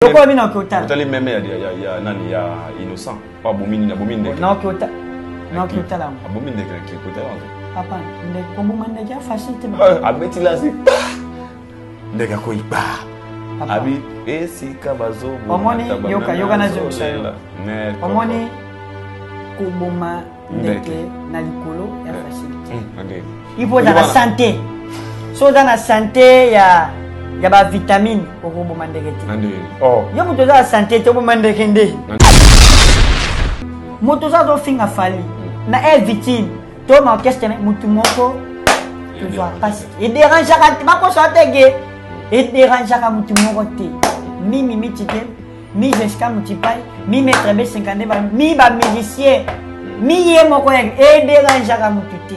Pourquoi vient en Kota? Vous allez même il y a innocent. Pas bomini na bomini. Non Kota. Non Kota là. Bomini de Kota là. Papa, ne comme manda ja facile. Abeti là c'est. Ndeka ko iba. Abi esi kabazo. Omoni yoka na zo sala. Omoni kuboma ndeke na likolo ya facile. Il faut dans la santé. So dans la santé ya ba vitamine ko kuboma ndeke. Oh. Yo muto za santé to kuboma ndeke nde. Muto za do finga fali. Na vitamine to ma question mutu moko tu dois passer. Il dérange quand ma ko so tege. Il dérange quand mutu moko te. Mimi mitite, mi Jessica mutipai, mi maître B50 ba, mi ba musicien. Mi ye moko ya e dérange quand mutu te.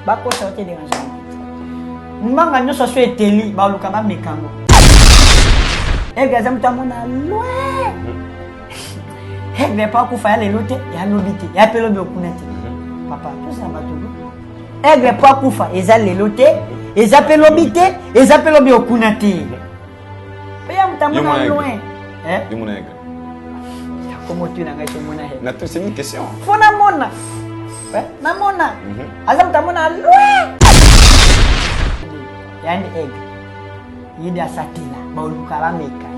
Ba ko so te dérange. Mbanga nyoso so eteli ba luka ba mekango. E gaza mutamona loin. He ne pas ku fa le lote ya lobite. Ya pelo be okunete. Papa, tout ça va tout. E ne pas ku fa eza le lote, eza pelo bite, eza pelo be okunete. Paya mutamona loin. De mon aigle. Comment tu n'as pas été c'est une question. Faut na mona. Na mona. Azam mutamona loin. Yani egg yidi asatila bauluka bameka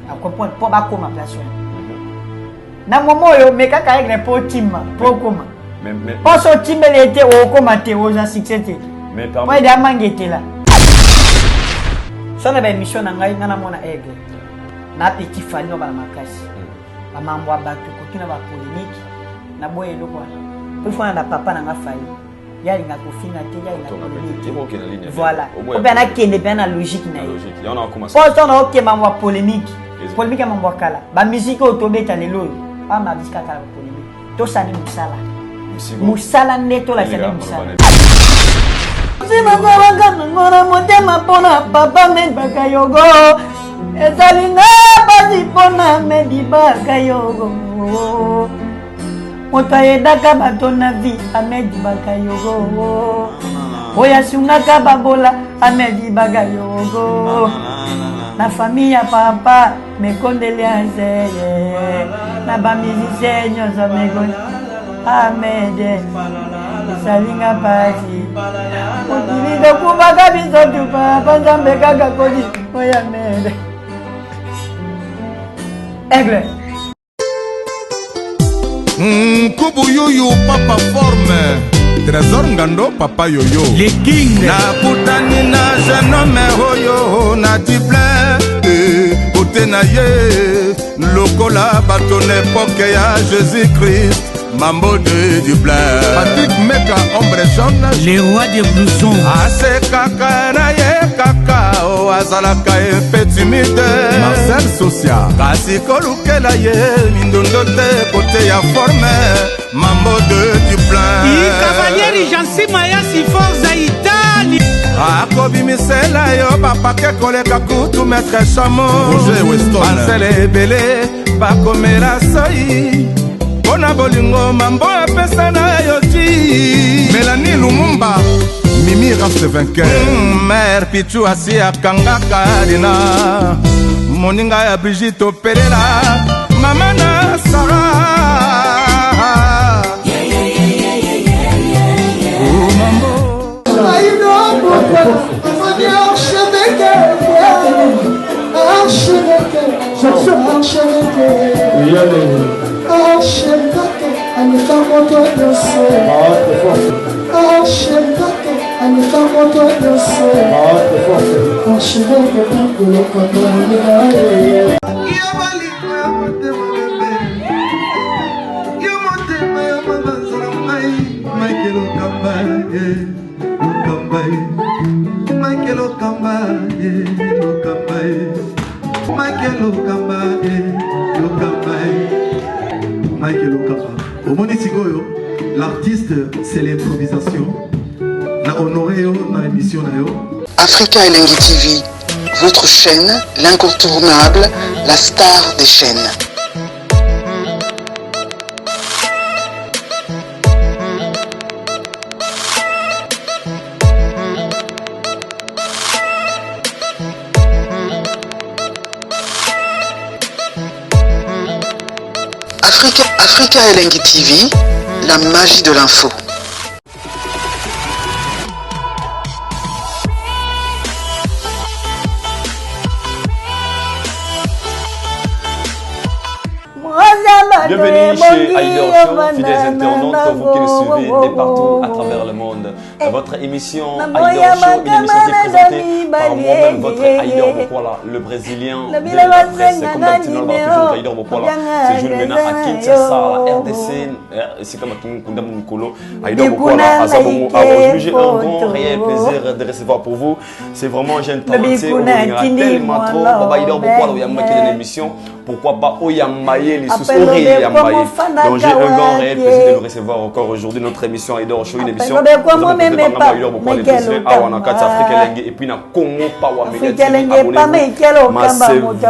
akopo po bakoma place na momoyo meka ka egg po timma po koma mais poso timbele ete okoma te oza succès mais pardon moi de mangete la sona ba émission na ngai na mona egg na petit fanyo ba makasi ba mambo abatu ko tuna ba polémique na boye lokwa po fona na papa na nga fali yali nga kofinga te yali nga voilà ou bien na kende bien na logique na logique y en a commencé pour ça on a OK mambo polémique mambo kala ba musique otobeta lelo pa ma bisika kala polémique to sani musala neto la sani musala sima ngoranga ngora motema pona papa men bakayogo ezalinga basi pona medi bakayogo Motaedaka bato na vie Amedi Bakayogo Oyasungaka babola Amedi Bakayogo Na famille ya papa Me condoléances Na ba musicien nyoso me condoléances Amede Salinga pasi Otilido kubaka biso tupa Panzambe kaka kodi Oya mede Aigle Kubu Yuyu papa forme Trésor Ngando papa yoyo Les kings Na putani na jeune homme hoyo Na diple Ote na ye Lokola baton époque ya Jésus-Christ Mambo de Dublin Patrick Meka ombre jaune Les rois des blousons Ase kaka na ye kaka O azalaka epe timide Marcel Socia Kasi kolukela ye Mindondo te kote ya forme Mambo de Dublin Cavalieri Jansi Maya si forza Italie akobimisela yo bapake koleka kutu maître chamo ansele ebele bakomela soi mpona bolingo mambo apesa na yo ti Mélanie Lumumba Mimi race vainqueur mère pichu asi akangaka dina moninga ya Brigitte opelela mama na Sarah L'artiste, c'est l'improvisation. Na honoré na émission na yo. Africa Elengi TV, votre chaîne, l'incontournable, la star des chaînes. Africa Elengi TV, la magie de l'info. Bienvenue chez Aider Show, fidèles internautes, vous qui nous suivez de partout à travers le monde. Votre émission Aider Show, une émission qui est présentée par moi-même, votre Aider Bokwala, le Brésilien de la presse. Comme d'habitude, on va toujours Aider Bokwala. Ce jour maintenant à Kinshasa, à la RDC, c'est comme à Kundam Nikolo. Aider Bokwala, à Zabomo. Aujourd'hui, j'ai un grand réel plaisir de recevoir pour vous. C'est vraiment, j'ai un temps entier, on a tellement trop. Baba Aider Bokwala, il y a moi qui est une émission. Pourquoi pas Oyamaye, les sous-oreilles Oyamaye. Donc j'ai un grand réel plaisir de le recevoir encore aujourd'hui. Notre émission Aider Show, une émission. Et puis na Congo Power Media TV. Abonnez-vous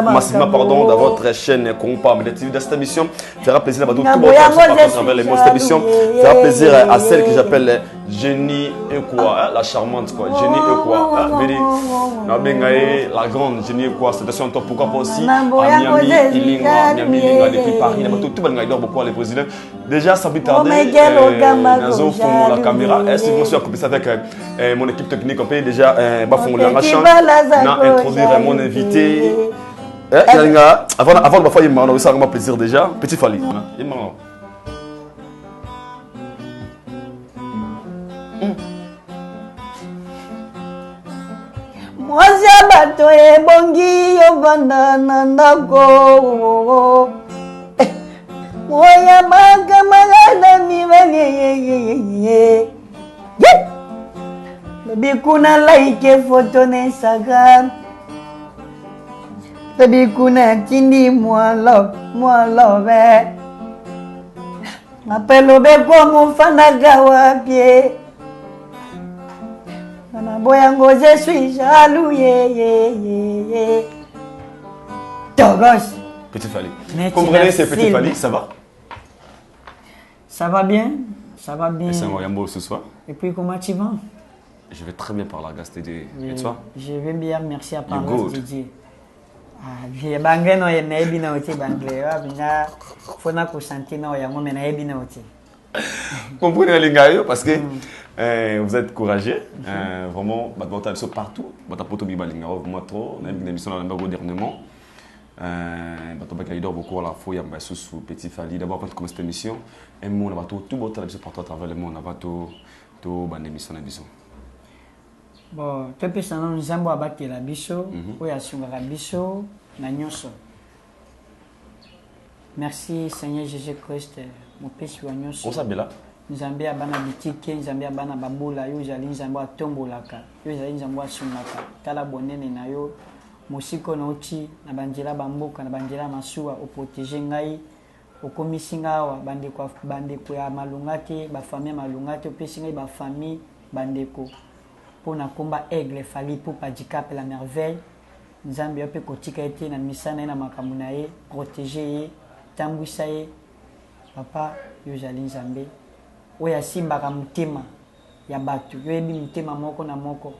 massivement pardon dans votre chaîne Congo Power Media TV. Dans cette émission, fera plaisir à tout le monde à travers les mots. Cette émission fera plaisir à celle que j'appelle Jenny Ekwa, la charmante quoi. Jenny Ekwa, la grande Jenny Ekwa. C'est un top pourquoi pas aussi à Miami. Depuis Paris, tout le monde beaucoup les présidents. Déjà, sans plus tarder, nous font la caméra. Est-ce que je suis accompagné avec mon équipe technique? On peut déjà introduire mon invité. Avant de faire, il m'a fait plaisir déjà. Petit Fali. Moi bato ebongi yovanda na ndako moya makamala mibale bikuna like photo na Instagram bikuna tindi moi love appelo be como fanaga wapie. Je suis jaloux, Togos. Petit Fali. Comprenez, c'est Petit Fali, ça va? Ça va bien, ça va bien. Et c'est un Moyambo ce soir. Et puis comment tu vas? Je vais très bien par la grâce de Dieu. Et toi? Je vais bien, merci à par la grâce de Dieu. Je bangue no ye na ebina oti bangle wa bina fona ko santina ya mo mena ebina oti. Comprenez les gars parce que vous êtes courageux, vraiment, vous partout, vous êtes trop, on a une émission dernièrement. Vous beaucoup à la fois, il y a sous Petit Fali. D'abord, quand comme cette émission, un monde va tout partout à travers le monde, va tout bonne émission na biso. Bon, tu peux savoir nous avons abattu la biso, ou ya sungara biso na nyonso. Merci Seigneur Jésus-Christ, mon péché wa nyonso. On s'appelle là. Nzambe abana bitike, Nzambe abana babola, yo jali Nzambe atombolaka, yo jali Nzambe asungaka. Tala bonene na yo, mosiko na oti na banjela bamboka na banjela masuwa o protéger ngai, o komisinga awa bandeko ya malungate, ba famille malungate, o pesi ngai ba famille bandeko. Pona komba aigle fali pour padicap la merveille. Nzambe yo pe kotika ete na misana na makambo na ye, protéger ye, tambwisa ye. Papa yo jali Nzambe oya simbaka mutema ya batu yoyebi mutema moko na moko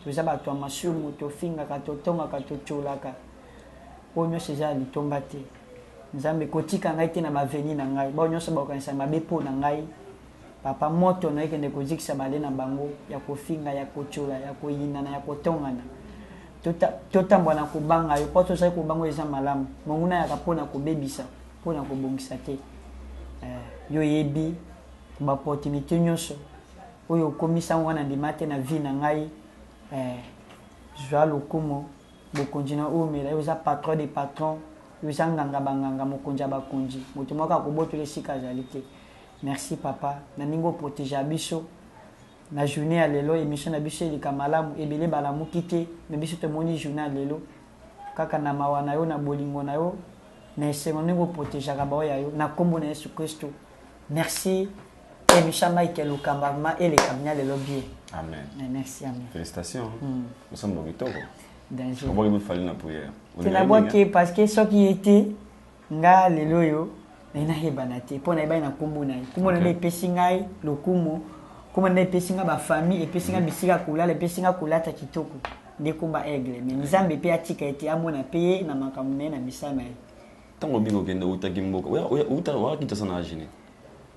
toza bato ya masumu tofingaka totongaka tocholaka oyo nyonso eza ya litomba te. Nzambe kotika ngai te na baveni na ngai bao nyonso bakokanisa mabe mpo na ngai. Papa moto na ekende kozikisa bale na bango ya kofinga ya kochola ya koyinana ya kotongana totambola na kobanga yo mpo tozali kobango eza malamu monguna yaka mpona kobebisa mpona kobongisa te. Yo yebi ba opportunité nyonso oyo komisa wana ndimate na vie na ngai joie lokumo bokonzi na omela yo za patron des patrons yo za nganga banganga mokonzi bakonzi moto moko akobotola esika azali te. Merci papa na ningo protéger biso na journée ya lelo émission na biso elika malamu ebele balamuki te me biso tomoni journée ya lelo kaka na mawa na yo na bolingo na yo na esengo ningo protéger ka baoya yo na kombo na Yesu Kristo. Merci. Et Michama et le camarade et les camions de l'objet. Amen. Merci, amen. Félicitations. Nous sommes dans Victor. Danger. Comment il faut aller dans la prière? C'est la boîte qui parce que ce qui était, nga les loyo, na hebanate. Pour na na kumbu na. Kumbu na pesingai, le kumo. Comment na pesinga ba famille et pesinga bisika kula, le pesinga kula ta kitoko. Des combats aigle. Mais Nzambe pe atika été amona payer na makamune na misana. Tant que vous avez uta gimboka, uta kinta sana ajine.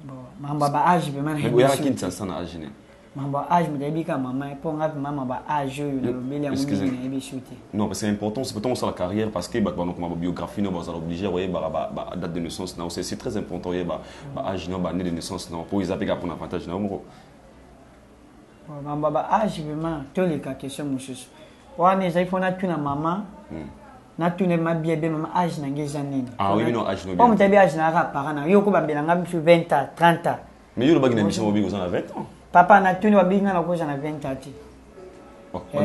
Bon, mambo ba âge be mana. Uya kinta sana ajine. Mambo âge me debi ka maman pour nga maman ba âge yo le beli amungi na ebi shooter. Non, parce que c'est important, c'est pourtant sur la carrière parce que bah donc ma biographie non va obligé voyez date de naissance non, c'est très important voyez bah âge non année de naissance non pour ils appliquer pour un avantage non mo. Bon, mambo ba âge be mana to le ka question mususu. Wana za ifona tuna maman. Na tune mabie be mama âge na ngeza nini. Ah oui non âge non. Comme tabi âge na ka parana yo ko bambela ngam sur 20 ans, 30 ans. Mais yo le bagi na mission mobi aux 20 ans. Papa na tune wa binga na ko na 20 ans.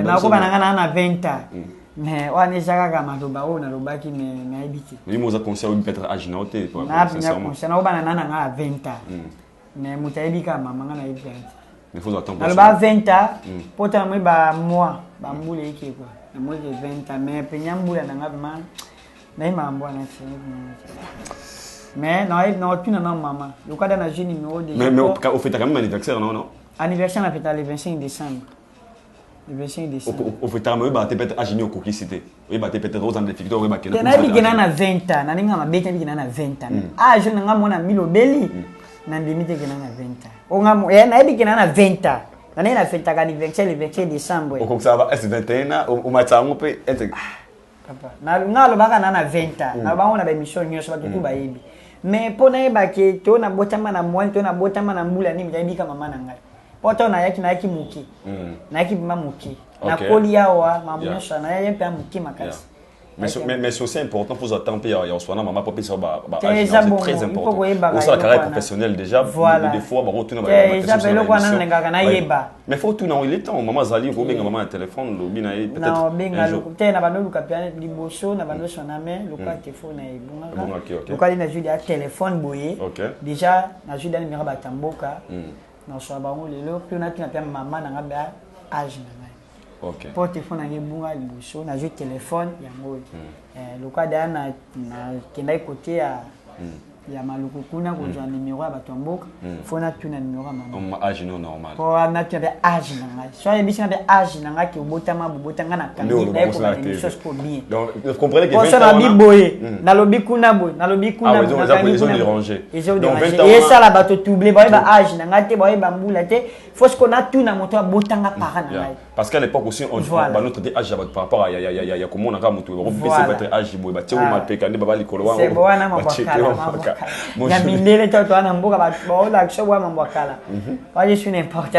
Na ko bana na 20 ans. Mais wana jaka ka madoba o na lobaki na ebiti. Mais moi ça conseille peut-être âge na oté pour sincèrement. Na ko bana na 20 ans. Mais mutayebi ka mama na ebiti. Mais faut attendre. Na ba 20 ans, pota moi ba mois, ba mbule yake quoi. Na moi de 20 ans mais penya mbula na ngaba na mambo na mais non tu na maman. Le cas na jeune numéro de. Mais au fait quand même anniversaire non. Anniversaire na fête le 25 décembre. Le 25 décembre. Au fait quand même peut-être âge ni au cocicité. Oui bah peut-être aux ans de victoire oui bah que na bi na 20 ans, na ninga mabeta bi na 20 ans. Âge na ngamona milo beli. Na limite que na 20 ans. O ngamo na bi na 20 ans. Na na fête anniversaire le 25 décembre. O comme ça va est 21 ans au matin on peut être papa. Na ngalo baka na 20 ans. Na ba on a ba mission nyoso ba tutu ba yebi. Mais pour na yeba ke to na botama na mwani to na botama na mbula ni mjabi kama mama na ngai. Poto na yaki muki. Na yaki bima muki. Na koli yawa mamunyosha na yaki pa muki makasi. Mais c'est aussi important pour attendre il y a soit maman papa ça c'est très important. Pour ça la carrière professionnelle déjà des fois ba retourner mais faut tout dans il est temps maman zali ko benga maman téléphone lobi na peut-être non benga te na bando luka piano liboso na bando sona mais le quoi téléphone na ibunga le quoi na judi à téléphone boye déjà na judi na numéro batamboka na so ba ngole le plus na tina pia maman na ngaba âge na OK. Pour téléphone na bunga liboso na jeu téléphone yango le cas na kenda côté ya maluku kuna ko jwa numéro ya batomboka faut na tuna numéro ya maman âge non normal pour na tuna âge na ngai so ya bisina be âge na ngai ke botama bobotanga na kambi na ko na des choses pour bien donc vous comprenez que 20 ans na biboye na lobi kuna na kambi ils ont dérangé donc 20 ans et ça la bato doublé ba âge na ngai te ba mbula te faut ce qu'on a tuna moto botanga para na ngai parce qu'à l'époque aussi on notre âge par rapport à ya comment on a mutu on peut être âge boye ba tio mal pekande baba likolo wa c'est bon na mabakala ya mindele to ana mboka ba la kishowa mambo kala je suis n'importe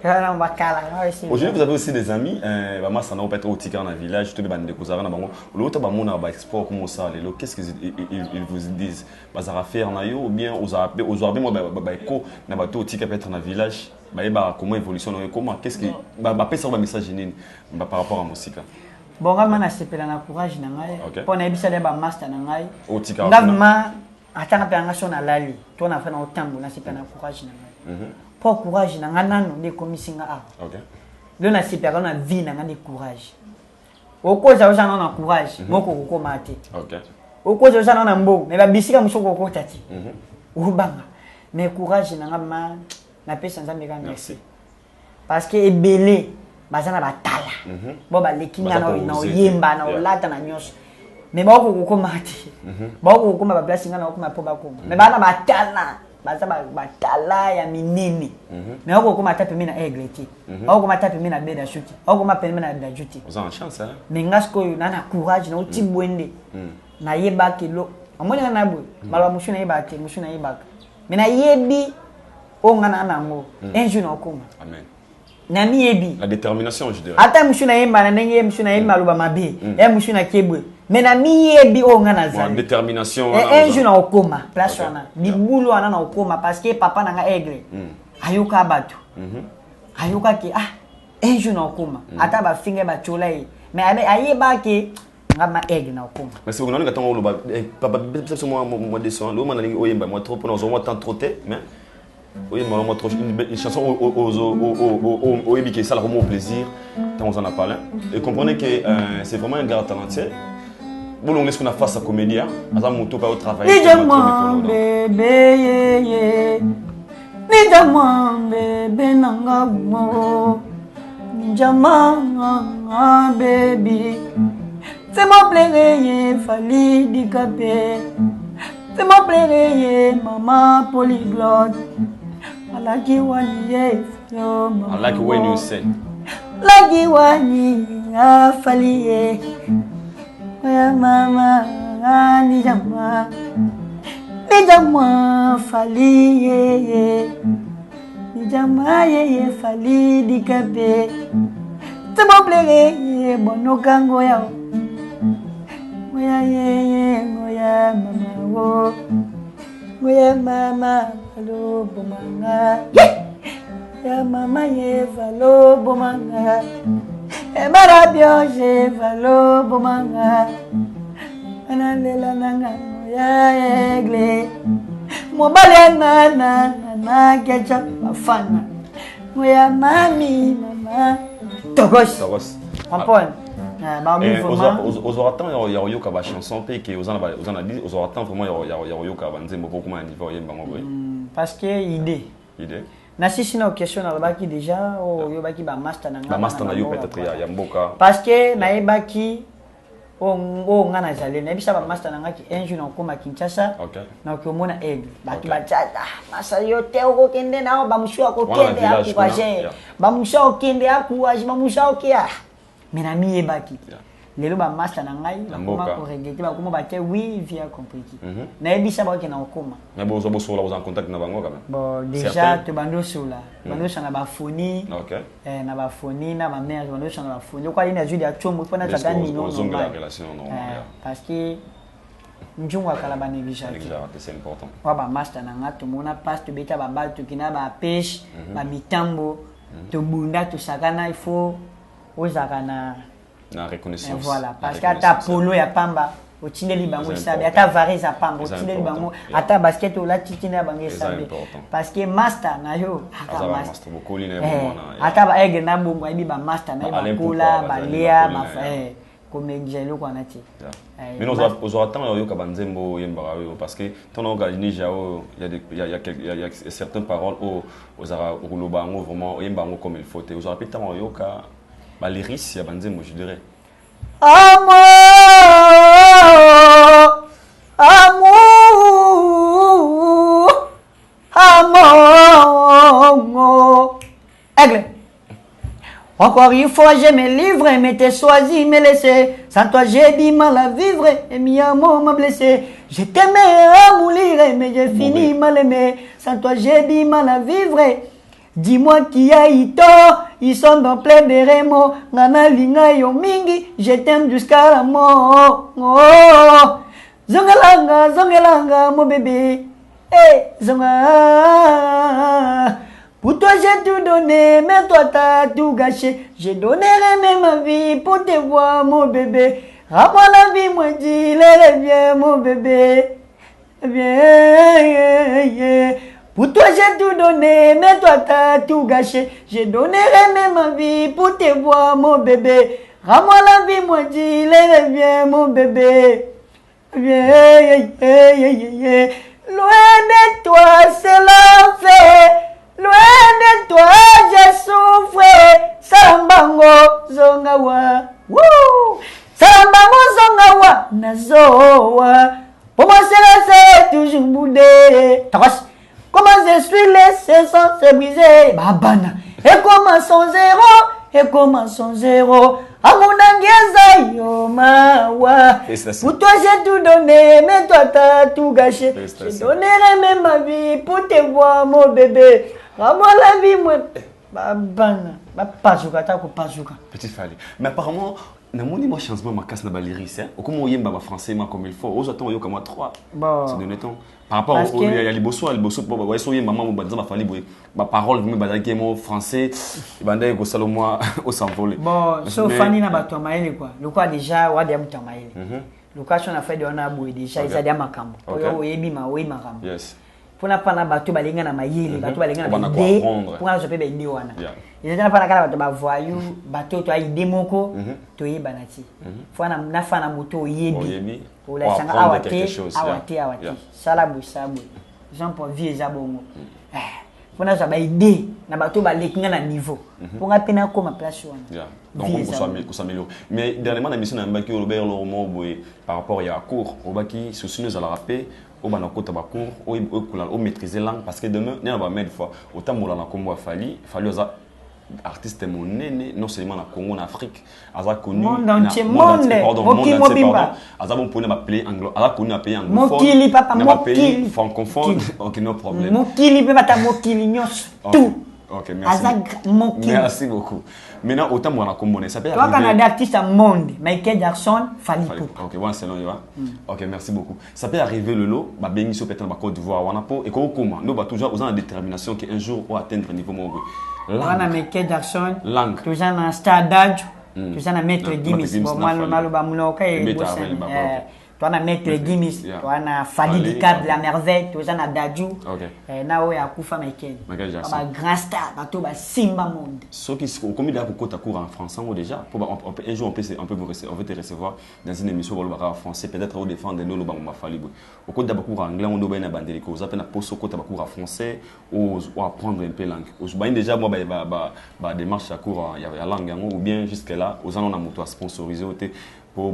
kana mbakala aujourd'hui vous avez aussi des amis bah ça n'a pas être au tika dans village tout bande de kozara na bango l'autre ba mona ba export comme ça les qu'est-ce qu'ils vous disent bazara faire na yo ou bien aux arabes moi ba eko na ba to tika peut être dans village bah comment évolution comment qu'est-ce que bah pesa ba message nini par rapport à musique bon nga mana sepela na courage na ngai pour na ebisa ba master na ngai au tika ngama atanga pe anga sona lali to na fana otambo na sepela na courage na ngai pour courage na ngai nanu de komisinga a OK le na sepela na vie na ngai de courage okoza osana na courage moko kokoma te OK okoza osana na mbo me ba bisika musoko ko tati ubanga mais courage na ngai na pesa nzambe ka merci parce que ebele bazana batala bo ba lekinga na oyemba na olata na nyos mais ba ko komati ba ko koma ba place ngana ko ma po ba ko mais bana batala baza batala ya minene mais ko koma tape mina egleti ko koma tape mina beda shuti ko koma pe mina beda juti vous en chance hein mais ngasko yo na courage na otibwende na yeba kilo amoni na bo malwa mushuna yeba te mushuna yeba mais na yebi o ngana nango un jour na okoma amen na miyebi la détermination je dirais ata mushuna yemba na ndenge mushuna yemba luba mabe mushuna kebwe mais na miyebi o ngana za détermination un jour na okoma place wana libulu wana na okoma parce que papa nanga aigle ayoka batu ayoka ki un jour na okoma ata ba finge ba chola mais ayeba ki ngama aigle na okoma mais c'est on ngatongo luba papa peut-être moi descend lo mana oyemba moi trop pour on temps trop mais oui, moi trop une chanson au ébiqué ça le roman au plaisir tant on en a parlé et comprenez que c'est vraiment un gars talentueux bon on laisse qu'on a face à comédie à ça mon pas au travail bébé nidama bébé nanga mo njama baby C'est mon plaisir, Fali Dikapé. C'est mon plaisir, maman polyglotte. I like it when I like it when you say. Like it when you Fali. Mama, Nijama. Nijama, Fali. Nijama, Fali Dikapé. C'est mon plaisir, bon okango yao. Moya ye, moya mama wo. Moya mama, valo bomanga. Ya mama ye, valo bomanga. E barabio je, valo bomanga. Analela nanga, moya egle. Mobale na ketchup bafana. Moya mami, mama. Togos. Comprends? Aux orateurs, il y a yoka ba chanson pe que aux orateurs vraiment il y a yoka ba nzembo beaucoup moins niveau yemba ngoboy. Parce que idée. Na sisi na question na baki déjà o yo baki ba master na nga. Ba master na yo peut-être ya mboka. Parce que na ebaki o ngana zale na bisa ba master na nga ki un jour na koma Kinshasa. Na ko mona aigle. Baki ba tata. Masa yo te o kende na ba mushu ko kende akwaje. Ba mushu kende akwaje ba mushu kia. Mais mi ebaki. Lelo ba master na ngai na koma ko regretter ba koma ba te oui via compris. Na ebisa ba ke na okoma. Na bozo boso la vous en contact na bango quand même. Bon déjà te bando sola. Bando sana ba phony. OK. Na ba phony na ba mère bando sana ba phony. Ko ali na judi a chombo pona ta gani non. Parce que njungwa kala ba négligeable. C'est important. Wa ba master na nga to mona passe to beta ba bal to kina ba pêche, ba mitambo, to bunda to sakana il faut ozakana na reconnaissance. Voilà, parce que ata polo ya pamba, otindeli bango isabe, ata varese ya pamba, otindeli bango, ata basket ola titina bango isabe. Parce que master na yo, ata master beaucoup li na bona. Ata ba aigle na bongo ebi ba master na ba kola, ba lea, ba comme ngelo kwa nati. Mais nous aux orateurs yo ka banzembo yemba yo parce que ton organisé jao il y a certaines paroles aux ara rouloba ngo vraiment yemba ngo comme il faut. Aux orateurs yo ka Valéris, il y a bandé, moi je dirais. Amour, amour. Aigle. Encore une fois, je me livre, mais t'es choisi, me laisser. Sans toi, j'ai du mal à vivre, et mi amour m'a blessé. Je t'aimais à mourir, mais j'ai fini mal aimé. Sans toi, j'ai du mal à vivre. Dis-moi qui a eu tort, ils sont dans plein de remords. Nana linga yo mingi, je t'aime jusqu'à la mort. Oh, zongalanga, zongalanga, mon bébé. Eh, zonga. Pour toi j'ai tout donné, mais toi t'as tout gâché. Je donnerai même ma vie pour te voir, mon bébé. Rends-moi la vie, moi dis, reviens, mon bébé. Viens. Pour toi j'ai tout donné, mais toi t'as tout gâché. Je donnerai même ma vie pour te voir, mon bébé. Rends-moi la vie, moi dis, reviens, mon bébé. Viens. Loin de toi, c'est l'enfer. Loin de toi, j'ai souffert. Salambango, zongawa. Woo! Salambango, zongawa. Nazoa. Pour moi, c'est toujours boudé. Comment je suis laissé sans se briser, babana. Et comment son zéro, à mon angeza yo mawa. Pour toi j'ai tout donné, mais toi t'as tout gâché. Je donnerai même ma vie pour te voir, mon bébé. Rends-moi la vie, moi. Babana, pas jouka. Petit Fali. Mais apparemment, moi changement ma casse na baliris hein. Au comment yemba français comme il faut. Aux attends yo comme 3. C'est de temps. Par rapport au ya liboso ouais so yemba maman ba nzamba fali boy. Ba parole me bazaki mo français banda ko salomo au s'envoler. Bon, so fani na bato maele quoi. Le quoi déjà wa dia mutamaele. Le quoi on a fait de on a boy déjà ils a dia makambo. Oyo yebi ma we makambo. Yes. Pona pana bato balenga na mayele, bato balenga na idée. Pona zo pe ba idée wana. Ils ont pas la bato ba voyou, bato to idée moko, to yeba nati. Fona na fana moto yebi. Ola sanga awate. Sala bu sabu. Jean pour vie za bongo. faut na ba idée na bato ba lekinga na niveau pour nga pena ko ma place wana. Donc on s'améliore. Mais dernièrement la mission na mbaki Robert Loromo par rapport à cours au baki souci nous à la rapper au banako tabacour au maîtriser langue parce que demain n'a pas mettre fois autant mola na kombo fali oza artiste monene non seulement na Congo en Afrique aza connu monde entier aza bon pour na pays anglo aza connu na pays anglophone mokili papa mokili francophone OK no problème mokili pe bata mokili nyos tout. OK merci. Merci beaucoup. Maintenant autant moi na Congo ça peut arriver. Toi Canada artiste au monde Michael Jackson Fally Ipupa. OK bon c'est non va. OK merci beaucoup. Ça peut arriver le lot ba bengi so peut-être ba Côte d'Ivoire wana po et comment nous ba toujours aux en détermination qu'un jour on atteindre niveau mo. Wana Michael Jackson langue toujours na Star Dodge toujours na Maître Gims bon maloba munoka e toi na Maître Gims toi na Fally Dicap la merveille toujours na Dadju na o ya kufa Michael ba grand star bato ba simba monde ce qui combien d'heures pour cours en français déjà pour un jour on peut te recevoir dans une émission en français peut-être au défendre nous le ba Fally au cours d'abord cours en anglais on doit na bandeli ko za pena poso ko cours en français ou apprendre un peu langue au déjà moi ba démarche à cours il y a langue ou bien jusque là aux en on a moto sponsorisé pour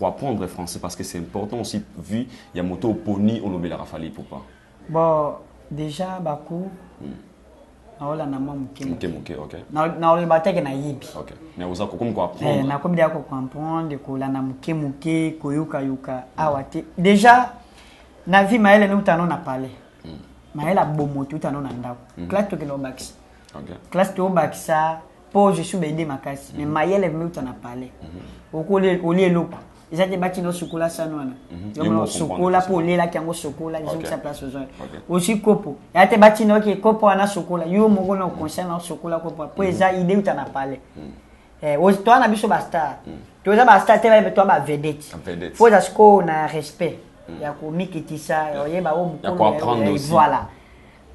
apprendre le français parce que c'est important aussi vu il y a moto pony on obéit la Fally Ipupa. Bon déjà baku na wala na mamu OK na wala bateke na yibi OK mais vous avez quoi apprendre na comme dia ko comprendre ko la na muke ko yuka awate déjà na vie maele nous tano na parler maele bomoto tano na ndako classe to kelo bax classe to baxa pour je suis bende makasi mais maele nous tana parler okole loko ezate bati no sukola sanwana yo sukola po lela kyango sukola ils ont sa place aux gens aussi kopo yate bati no ke kopo ana sukola yo moko no concerne na sukola kopo po eza idée utana parler toi na biso basta to za basta te ba to ba vedette faut ça ko na respect ya ko mikitisa yo ba o apprendre voilà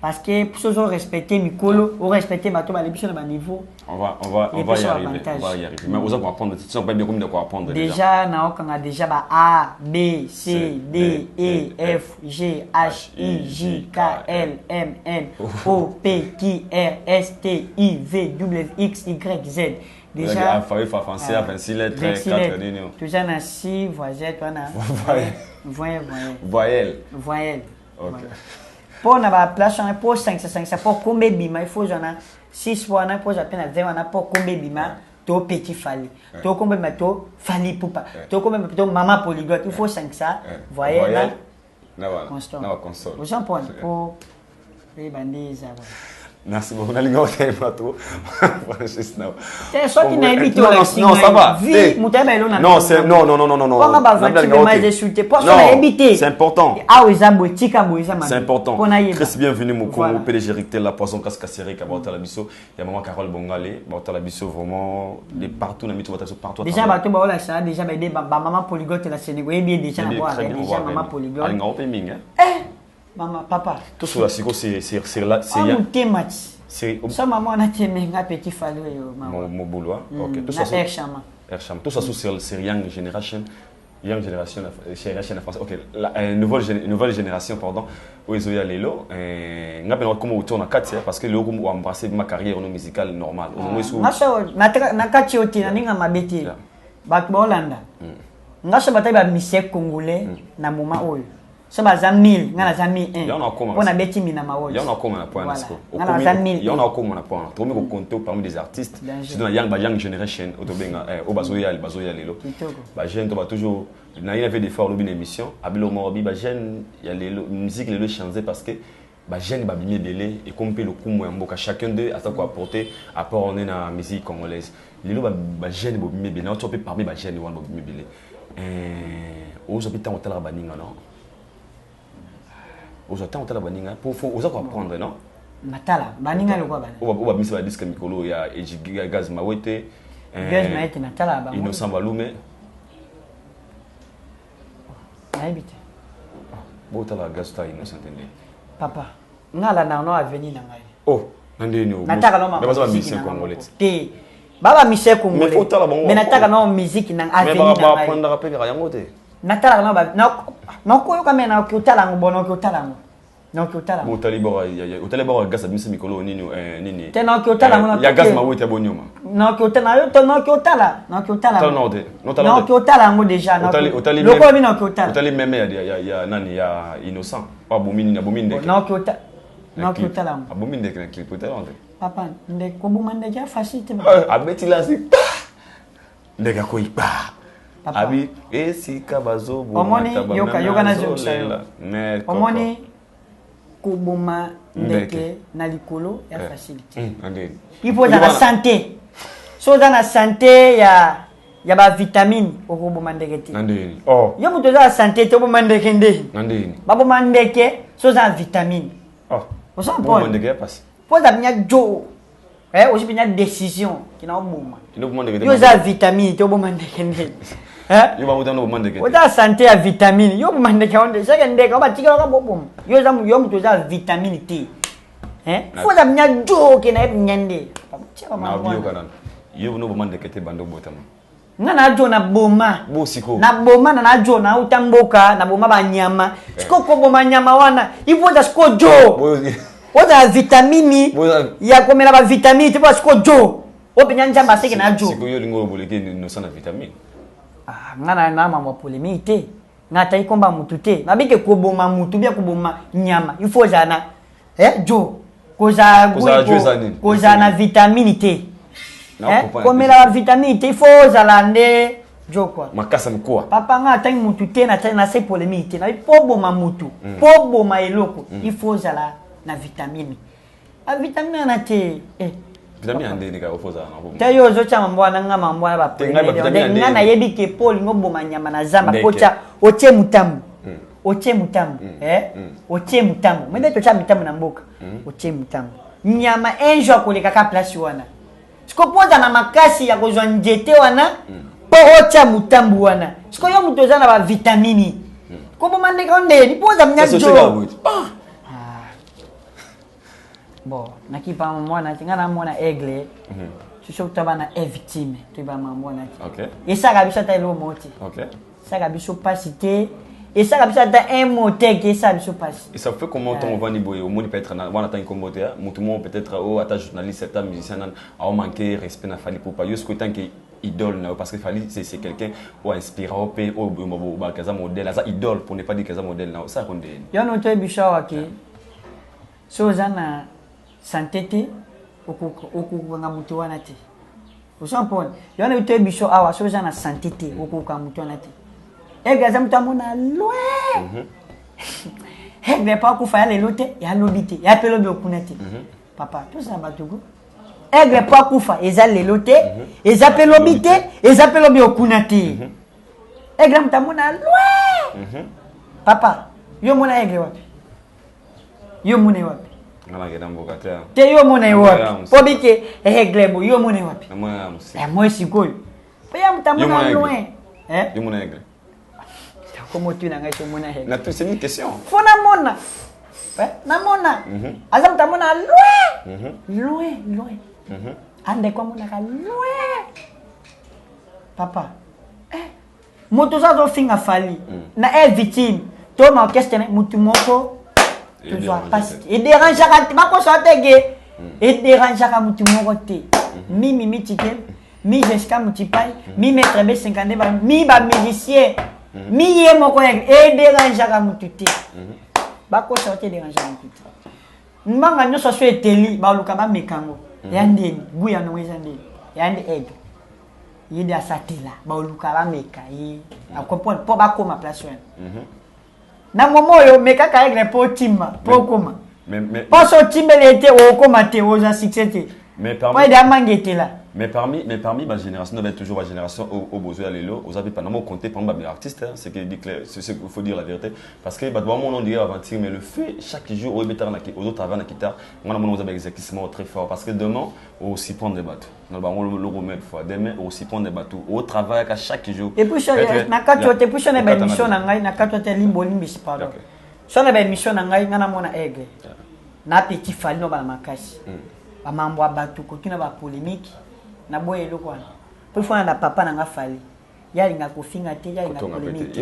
parce que pour ceux qui respecter Mikolo, ou respecter bateau ba lebiso na niveau. On va y arriver. Mais vous allez apprendre tu sais pas bien comment apprendre déjà na okanga déjà ba A B C D E F G H I J K L M N O P Q R S T I V W X Y Z. Déjà alphabet français à 26 lettres 4 lignes. Tu as na 6 voisette toi na voyelle. OK. Pour na ba place on pour 5 pour combien bima il faut j'en 6 fois na pour j'appelle à 0 na pour combien bima to petit Fally to combien ma to Fally Ipupa to combien to maman polyglotte il faut 5 ça voyelle na console vous en point pour les bandits ça. Merci beaucoup. Na linga hotel plateau. C'est ça qui n'a évité non, ça va. Non, c'est non. C'est important. C'est important. Chris bienvenue mon Congo PDG Rictel la poisson casque serré ka bota la biso. Il y a maman Carole Bongale, bota la biso vraiment de partout na mito partout. Déjà bato ba ola ça déjà ba maman polyglotte la Sénégal bien déjà na voir déjà maman polyglotte. Alinga ope minga. Maman, papa. Tout cela, c'est là. C'est ça, maman, on a aimé un petit Fally. Mon boulot. Ok. Tout ça, tout ça, c'est Young Generation. Young Generation en français. Ok. La nouvelle génération, pardon. Où ils ont eu l'élo. On a bien comment on tourne à 4 parce que le groupe a embrassé ma carrière musicale normale. Na kati oti na ninga mabeti. Bato ba Hollanda. Ngasha batai ba misek congolais na moment oyo. Ça va za 1000 ngana za 1001 on a beti mina mawoji ya on a comme un point nasco ngana za 1000 ya on a comme un point to mi ko compter parmi des artistes c'est dans young generation otobenga o bazoya lelo ba jeune to ba toujours na il avait des forts lobby émission abilo morbi ba jeune ya lelo musique lelo chanter parce que ba jeune ba bimé belé et comme pe le kumo ya mboka chacun d'eux a ça quoi apporter apport on est na musique congolaise lelo ba jeune bo bimé belé to pe parmi ba jeune wan bo bimé belé o zo pita on tala baninga non. Aujourd'hui, on t'a la baninga pour apprendre, non? Matala, baninga le quoi bana? On va mettre disque Mikolo, il y a Gaz Mawete, Gaz Mawete Matala, Innocent Balume. Naibite. Bon, t'as la Gaz ta Innocent entendé. Papa, ngala na no avenir na ngai. Oh, nande ni o. Nataka no ma. Mais pas musique congolais. Te. Baba mise congolais. Mais faut tala bango. Mais nataka no musique na avenir na ngai. Mais ba prendre rappeler yango te. Natala no ba no ko yo kamena ko tala ngo bono ko tala ngo. Donc otala. Bon talibora gas admise mikolo nini. Te non otala mona. Ya gas ma wete bonyoma. Non otala yo to non otala. Non otala. Non otala ngo déjà non. Otali. Loko mi non otala. Otali meme ya nani ya innocent. Pas bomini na bominde. Non otala. Non otala. Bominde que clip otala. Papa, ndé ko bomande ja facilité. Abeti la si. Ndega ko ipa. Abi esika bazo bo yoka na joksa omoni kubuma ndeke na likolo ya facilité il faut dans la santé so dans la santé ya ba vitamine okubuma ndeke ti yo muto za santé to buma ndeke nde ba buma ndeke so za vitamine o so bon ndeke passe faut da nya jo aussi bien décision qui na buma yo za vitamine to buma ndeke nde yo ba mutano bomandeke oza santé ya vitamine yo bomandeke onde seke ndeka ba tikala ka bobom yo za yo muto za vitamine T faut za nya jo ke na nyande na bio kana yo no bomandeke te bando botama ngana jo na boma bosiko na boma na jo na utamboka na boma ba nyama siko ko boma nyama wana ipo za siko jo oza vitamine ya komela ba vitamine te ba siko jo openya njamba seke na jo siko yo lingo boleke no sana vitamine ngana na mama polémité ngata ikomba mutu te nabike koboma mutu bia koboma nyama il faut jana jo koza na vitamine T komela vitamine T il faut jala nde jo quoi makasa mkoa papa ngata mutu te na se polémité na po boma mutu po boma eloko il faut jala na vitamine a vitamine na te vitamine ande nika ofoza na bomo tayo zo cha mambo na ngama mambo ba ngana yebi ke poli ngobo manyama na zamba pocha oche mutambu oche mutambu mwende to cha mutambu na mboka oche mutambu nyama enjo akoleka ka place wana siko poza na makasi ya kozwa njete wana po ocha mutambu wana siko yo mutoza na ba vitamini ko bomande konde ni poza mnyajo bon nakipa mwana tingana mwana aigle tu taba na victime tu ba mwana OK et ça kabisa ta lo moti OK ça kabisa pas cité et ça kabisa ta un mot que ça kabisa pas et ça fait comment on va ni boy au monde peut être wana ta incommoder mutumo peut-être au ata journaliste ata musicien a manqué respect na fali pour pas yo ce que tant que idole parce que fali c'est quelqu'un ou inspiré au ba kaza modèle ça idole pour ne pas dire kaza modèle na ça konde yo no te bishawa ki so zana santé te okukuanga mutu wana te osampona yona ute biso awa soza na santé te okukuanga mutu wana te egaza mutu amona loin egre pa kufa ya lelo te ya lobi te ya pelobi okuna te papa toza batugo egre pa kufa eza lelo te eza pelobi te eza pelobi okuna te egre mutu amona loin papa yo mona egre wapi yo mona wapi te yo mona wapi po bike glebo yo mona wapi moi sikoyo pe ya mutamona loin yo mona aigle comment tu n'as pas mona aigle c'est une question fona mona na mona aza mutamona loin ande kwa mona ka loin papa moto za zo finga fali na victime to ma question mutu moko il dérange il dérange à mutu mi mitike mi Jessica mutipai mi maître b 50 mi ba musicien mi ye moko et dérange à mutu bako sorti dérange à mutu mbanga nyoso so eteli ba luka ba mekango yande guya no wezande yande aigle yede asatela ba luka ba meka yi akompone po ba koma place na momo yo mekaka aigle po timba po koma mais paso timbele était au koma te aux succès mais parmi ma génération on avait toujours ma génération au besoin lelo aux avez pas non compter par mes artistes c'est qu'il faut dire la vérité parce que bah vraiment on dirait aventure mais le fait chaque jour au bétar aux autres avant la guitare on a mon avez exactement très fort parce que demain aussi prendre des bateaux on va le remettre fois demain aussi prendre des bateaux au travail à chaque jour et puis na kato te puis na mission na ngai na kato te limbo limbi pardon so na mission na ngai ngana mona aigle na petit fali no ba makasi ba mambo abatu ko tuna ba polémique na boye lokwana pour fona na papa na nga fali yalinga kofinga te yalinga polémique.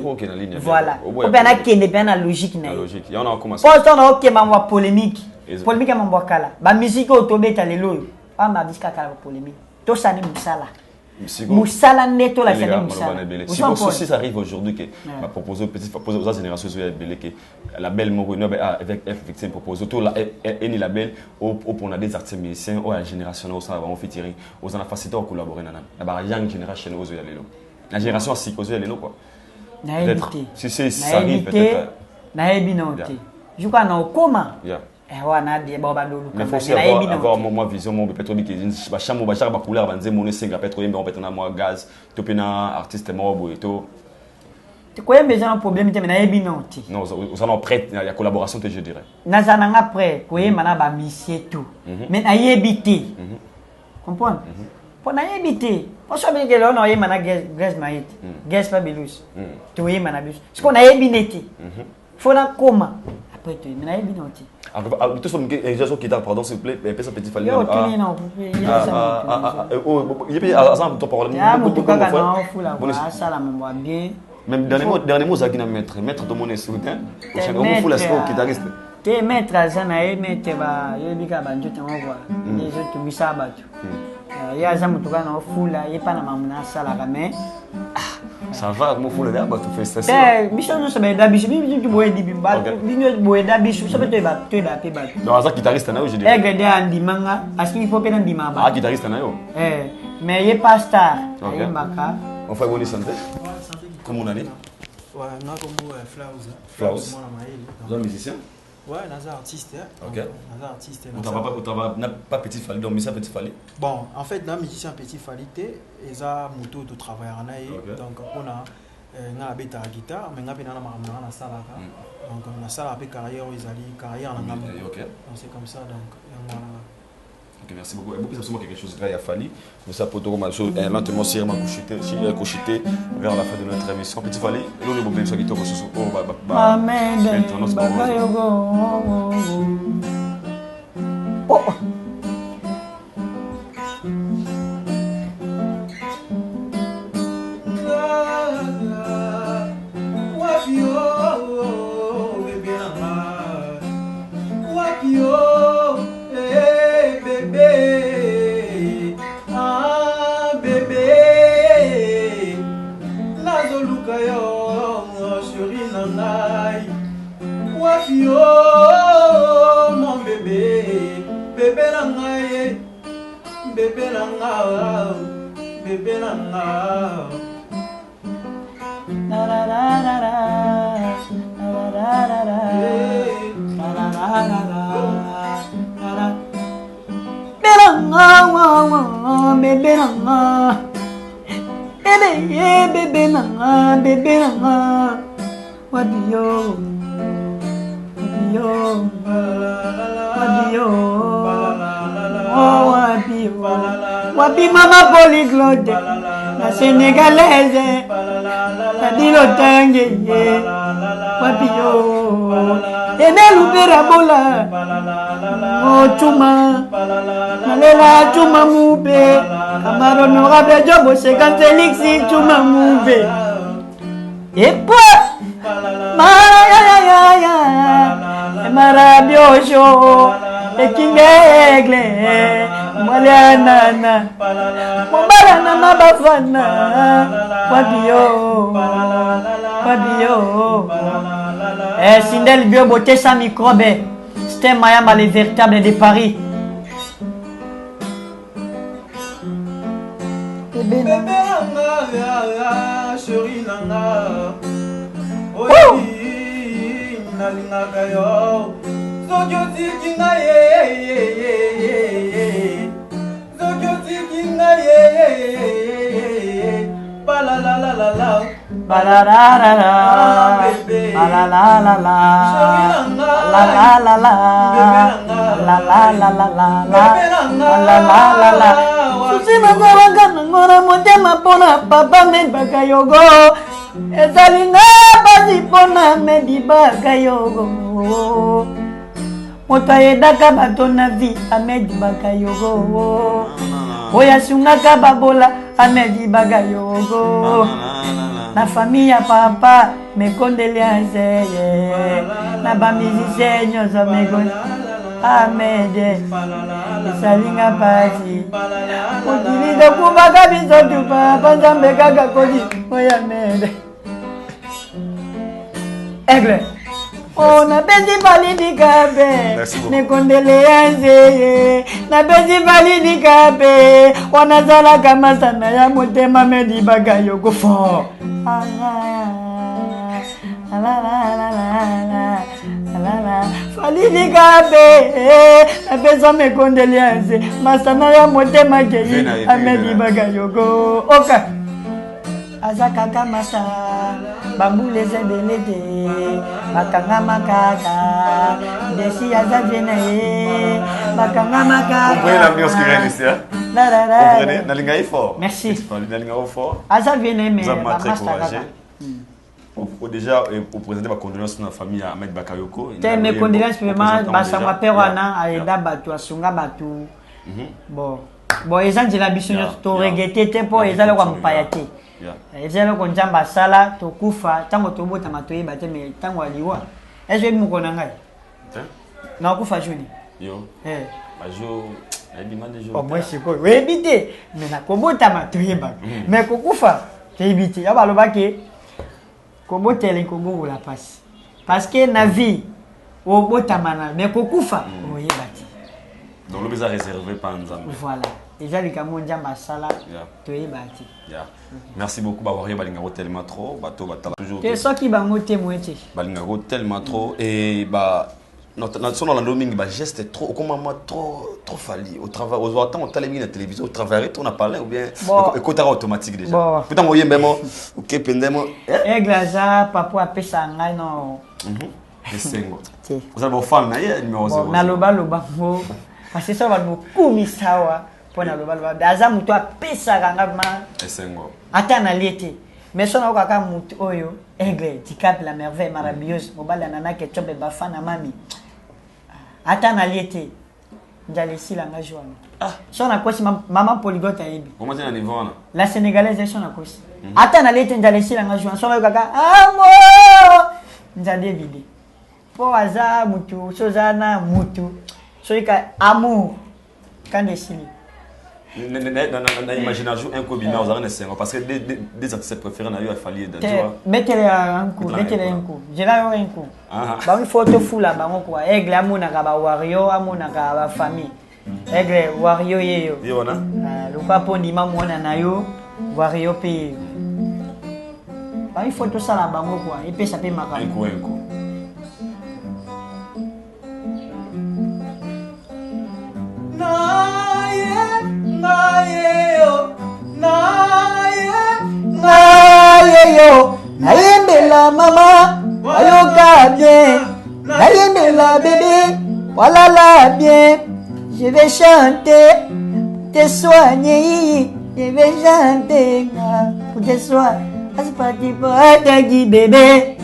Voilà. Ou bien akende bien la logique na. Logique. Il y en a commencé. Pour ça on OK mamwa polémique. Polémique mamwa kala. Ba musique otobeta lelo. Pas ma disque kala polémique. To sani musala. Musala neto la sani musala. Si ça arrive aujourd'hui que m'a proposé aux générations que la belle Morono avec effectivement proposé tout la ni la belle au pour des artistes musiciens ou la génération au ça va on fait tirer aux en facilité à collaborer na ba young generation aux yalelo. La génération si aux yalelo quoi. Peut-être si ça arrive peut-être na ebino te. Je crois na okoma. Mais il faut aussi avoir moi vision mon peut-être que ba chambre ba char ba couleur ba nzemo ne singa peut-être on peut na moi gaz to pena artiste mo boeto. Tu connais besoin un problème mais na ebino te. Non, on en prête la collaboration je dirais. Na zananga prêt koye mana ba misie tout. Mais na yebité. Comprendre? Pour na yebité. Pour ça bien que là on a mana gaz maït. Gaz pas belus. Tu vois mana bus. Ce qu'on a yebinete. Faut na comment après tu na yebino te. Tout ce qui est pardon s'il vous plaît, mais ça petit fallait. Même dernier mot Zagina maître de mon soutien. On fout la sport qui t'arrête. T'es maître azana et maître ba yebika banjo te ngwa. Les autres misaba tu. Ya zamu tukana ofula yepa na mamuna sala kame. Ça va, mon fou le verbe, tu fais ça. Michel, nous sommes d'habitude, tu bois des bimba, tu bois d'habitude, ça peut être tu es d'habitude. Non, ça guitariste là, je dirais. Regardez Andy Manga, parce qu'il faut pas un dimaba. Ah, guitariste là, mais il est pas star. On fait bonne santé. Comment on a dit? Ouais, non, comme Flaus. Vous êtes musicien? Ouais, on est artiste. Ok. On est artiste. On n'a pas petit fallu, donc ça petit fallu. Bon, en fait, dans musicien petit falité, ils ont moto de travail en aïe. Donc, on a la guitare, mais on a la salle. Donc, on a salle avec carrière, ils ont carrière en gamme. Ok. C'est comme ça, donc. Ok, merci beaucoup. Et beaucoup, c'est quelque chose qu'il a fallu. Nous ça pour tout le lentement, sérieusement couchité vers la fin de notre émission. Petit fallu, l'on est beaucoup de choses qui tombent sur Amen. Oh. Oh mon bébé, bébé nanga, bébé nanga, bébé nanga. La la la la la, la la la la, la la la la, bébé nanga, bébé nanga, bébé nanga, wabio. Wapi mama polyglotte, la sénégalaise, la dilotangue, wapi yo, ene bola, oh chuma, malela chuma mube, Camaro honorable job, c'est quand Félix chuma mube, et puis, Marabiojo, le kingegle, Maliana, Mobarana Mabafana, Wabio, Wabio. Sindel Bio Beauté sans microbe, c'était Mayama les véritables de Paris. Bébé Nanga, chérie Nanga, nalinga yo zojo tikinga zojo tikinga bala la la la la bala la la la bala la la la la la la la la la la la la susima ngoranga ngora motema pona papa men bakayogo ezalinga basi pona medibaka yogo moto ayedaka bato na vi amedibaka yogo oyo asungaka babola Amedi Bagayogo. La famille à papa, mes condoléances. La musicien, nous sommes mes Ahmed, Salinga Pati. Utilize kubaga bizotu papa, Nzambe kaka kodi. Oya Ahmed. Aigle. On a besi validi kabe, ne condoléances, na besi validi kabe, on a zala kama sana ya motema Medi Bagayogo fo. Validi kabe, na besi me condoléances, masana ya motema keyi, Medi Bagayogo. Oka. Azaka kamasa bambule zebelete bakanga makaka desi azavena ye bakanga makaka. Vous comprenez l'ambiance qui règne ici, hein? Vous comprenez? Nalinga est fort. Merci. Nalinga est fort. Azavena mais vous avez très courageux. Déjà, pour présenter ma condoléance à la famille à Ahmed Bakayoko. Mes condoléances vraiment basa ma père wana aida batu asunga batu. Bon, ils ont dit la biso to regretter tempo ils allaient comme payate. Ezelo ko njamba sala to kufa tango to bota matoyi bate me tango aliwa ezo mukona ngai na kufa juni yo ajo ebima dejo o moi siko webite me na ko bota matoyi ba me ko kufa tebiti ya baloba ke ko botele ko ngula pasi parce que na vie o bota mana me ko kufa o yebati donc le bizarre réservé par Nzambe. Voilà. Déjà les Camerounais njamba sala to yebati. Merci beaucoup d'avoir eu Balingago tellement trop bateau batala toujours. Que ça qui va monter moitié. Balingago tellement trop et bah notre son dans la domine bah geste trop comment moi trop falli au travail aux temps on t'a mis la télévision au travail on a parlé ou bien écoute automatique déjà. Putain moi même OK pendemo. Eglaza papa pesa ngai no. Esengo. Vous avez vos fans na numéro 0. Na loba mo parce que ça va beaucoup misawa. Pona loba daza muto apesa kanga ma esengo ata na liete mais sona okaka muto oyo Aigle Dicap la merveille maravilleuse mobala nana ke chobe bafana mami ata na liete njale sila nga joana sona kosi maman polyglotte ayebi comment ça niveau là la sénégalaise sona kosi ata na liete njale sila nga joana sona okaka amo njade vide po aza mutu sozana mutu soika amour quand décide dans l'imagination un cobina aux arènes c'est parce que des artistes préférés n'a eu à fallier dans toi mettez un coup j'ai là un coup ba une photo full là ba ngoko Aigle amona ka ba wario amona ka ba famille Aigle wario yeyo yona le quoi poni mamona na yo wario pe ba une photo ça là ba ngoko et puis ça peut maka un coup Nayembela mama, wayoka bien. Nayembela bébé, voilà la bien. Je vais chanter, te soigner. Je vais chanter pour te soigner. Asipati patagi bébé.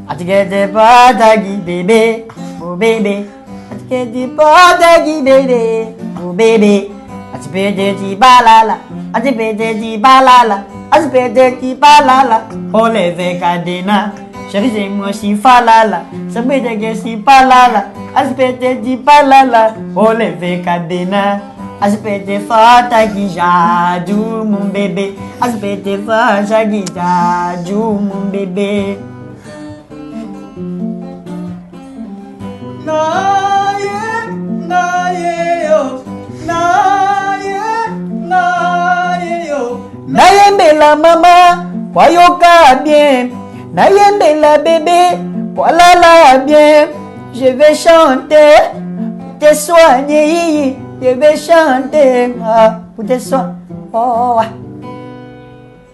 Atigete patagi bébé, oh bébé. Atigete patagi bébé, oh bébé. Atipete di balala, atipete di balala, atipete di balala. Ole ve cadena, chérie c'est moi si falala, ça me dit que si falala, atipete di balala. Ole ve cadena, atipete fata qui jadu mon bébé, atipete fata qui jadu mon bébé. Naye, naye yo, Nayembela mama, wayoka bien. Nayembela bébé, voilà la bien. Je vais chanter, te soigner. Je vais chanter pour te soigner. Oh,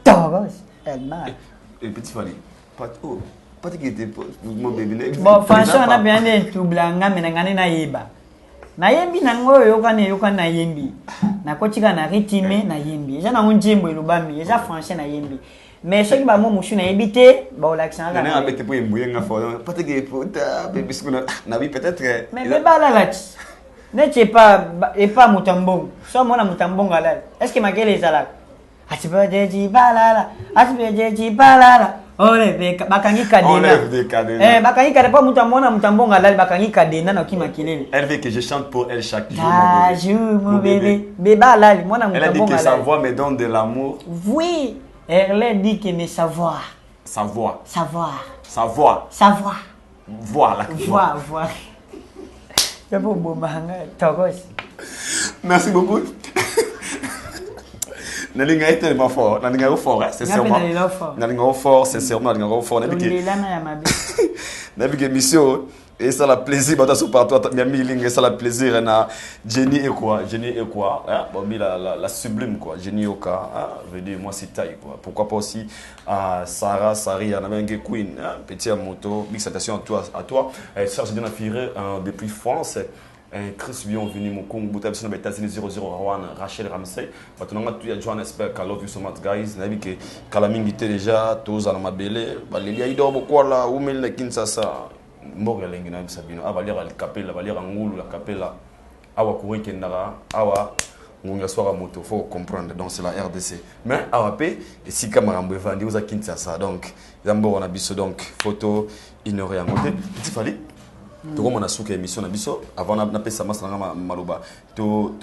Togos, elle m'a. Et petit Fali, pas qui était mon bébé. Bon, franchement, on a bien dit tout blanc, mais on a na yeba. Na yembi na ngoyo yoka na yembi na kotika na ritime na yembi eza na njimbo elubami eza français na yembi mais soki ba mo mushu na yebite ba olaksana na na bete po yembo yenga fo pas que puta bébé skuna na bi peut-être mais bala lati n'est pas et pas Moutambong. Soit mon Moutambong à l'aile. Est-ce que ma gueule est à la? Atibadeji balala, atibadeji balala. Ole bakangi kadena. Bakangi kadena pas Moutambong à l'aile, bakangi kadena na ki makilele. Elle veut que je chante pour elle chaque jour. Ah, mon bébé. Bébé à l'aile, moi na Moutambong à l'aile. Elle a dit que sa voix me donne de l'amour. Oui, elle a dit que mes savoir. Sa voix. Savoir. Sa voix. Savoir. Voix. Voix. Merci beaucoup. Nalinga est tellement fort. Nalinga fort, sincèrement. Nalinga fort, sincèrement. Nalinga fort. Nalinga mission. Et ça la plaisir, bah ça partout. Et ça la plaisir. Na Jenny et quoi, bon la sublime quoi. Jenny Oka, veut dire moi c'est taille quoi. Pourquoi pas aussi Sarah, Saria, na même Queen, petit moto. Big salutation à toi. Serge Diana Firé depuis France. Chris bienvenue mon Congo Boutab sur les États-Unis 00 Rowan Rachel Ramsey maintenant tu as Johannesburg I love you so much guys na que Kalamingi déjà tous na mabele balelia ido bokola umel na Kinshasa mboga lengi na Sabino avalira al capella valira ngulu la capella awa kuweke ndara awa ngunga soira moto faut comprendre donc c'est la RDC mais AWP et si Kamarambo vandi aux Kinshasa donc zambo on a biso donc photo ignoré en côté petit fallait to comme on a souka émission na biso avant na pesa masanga maloba to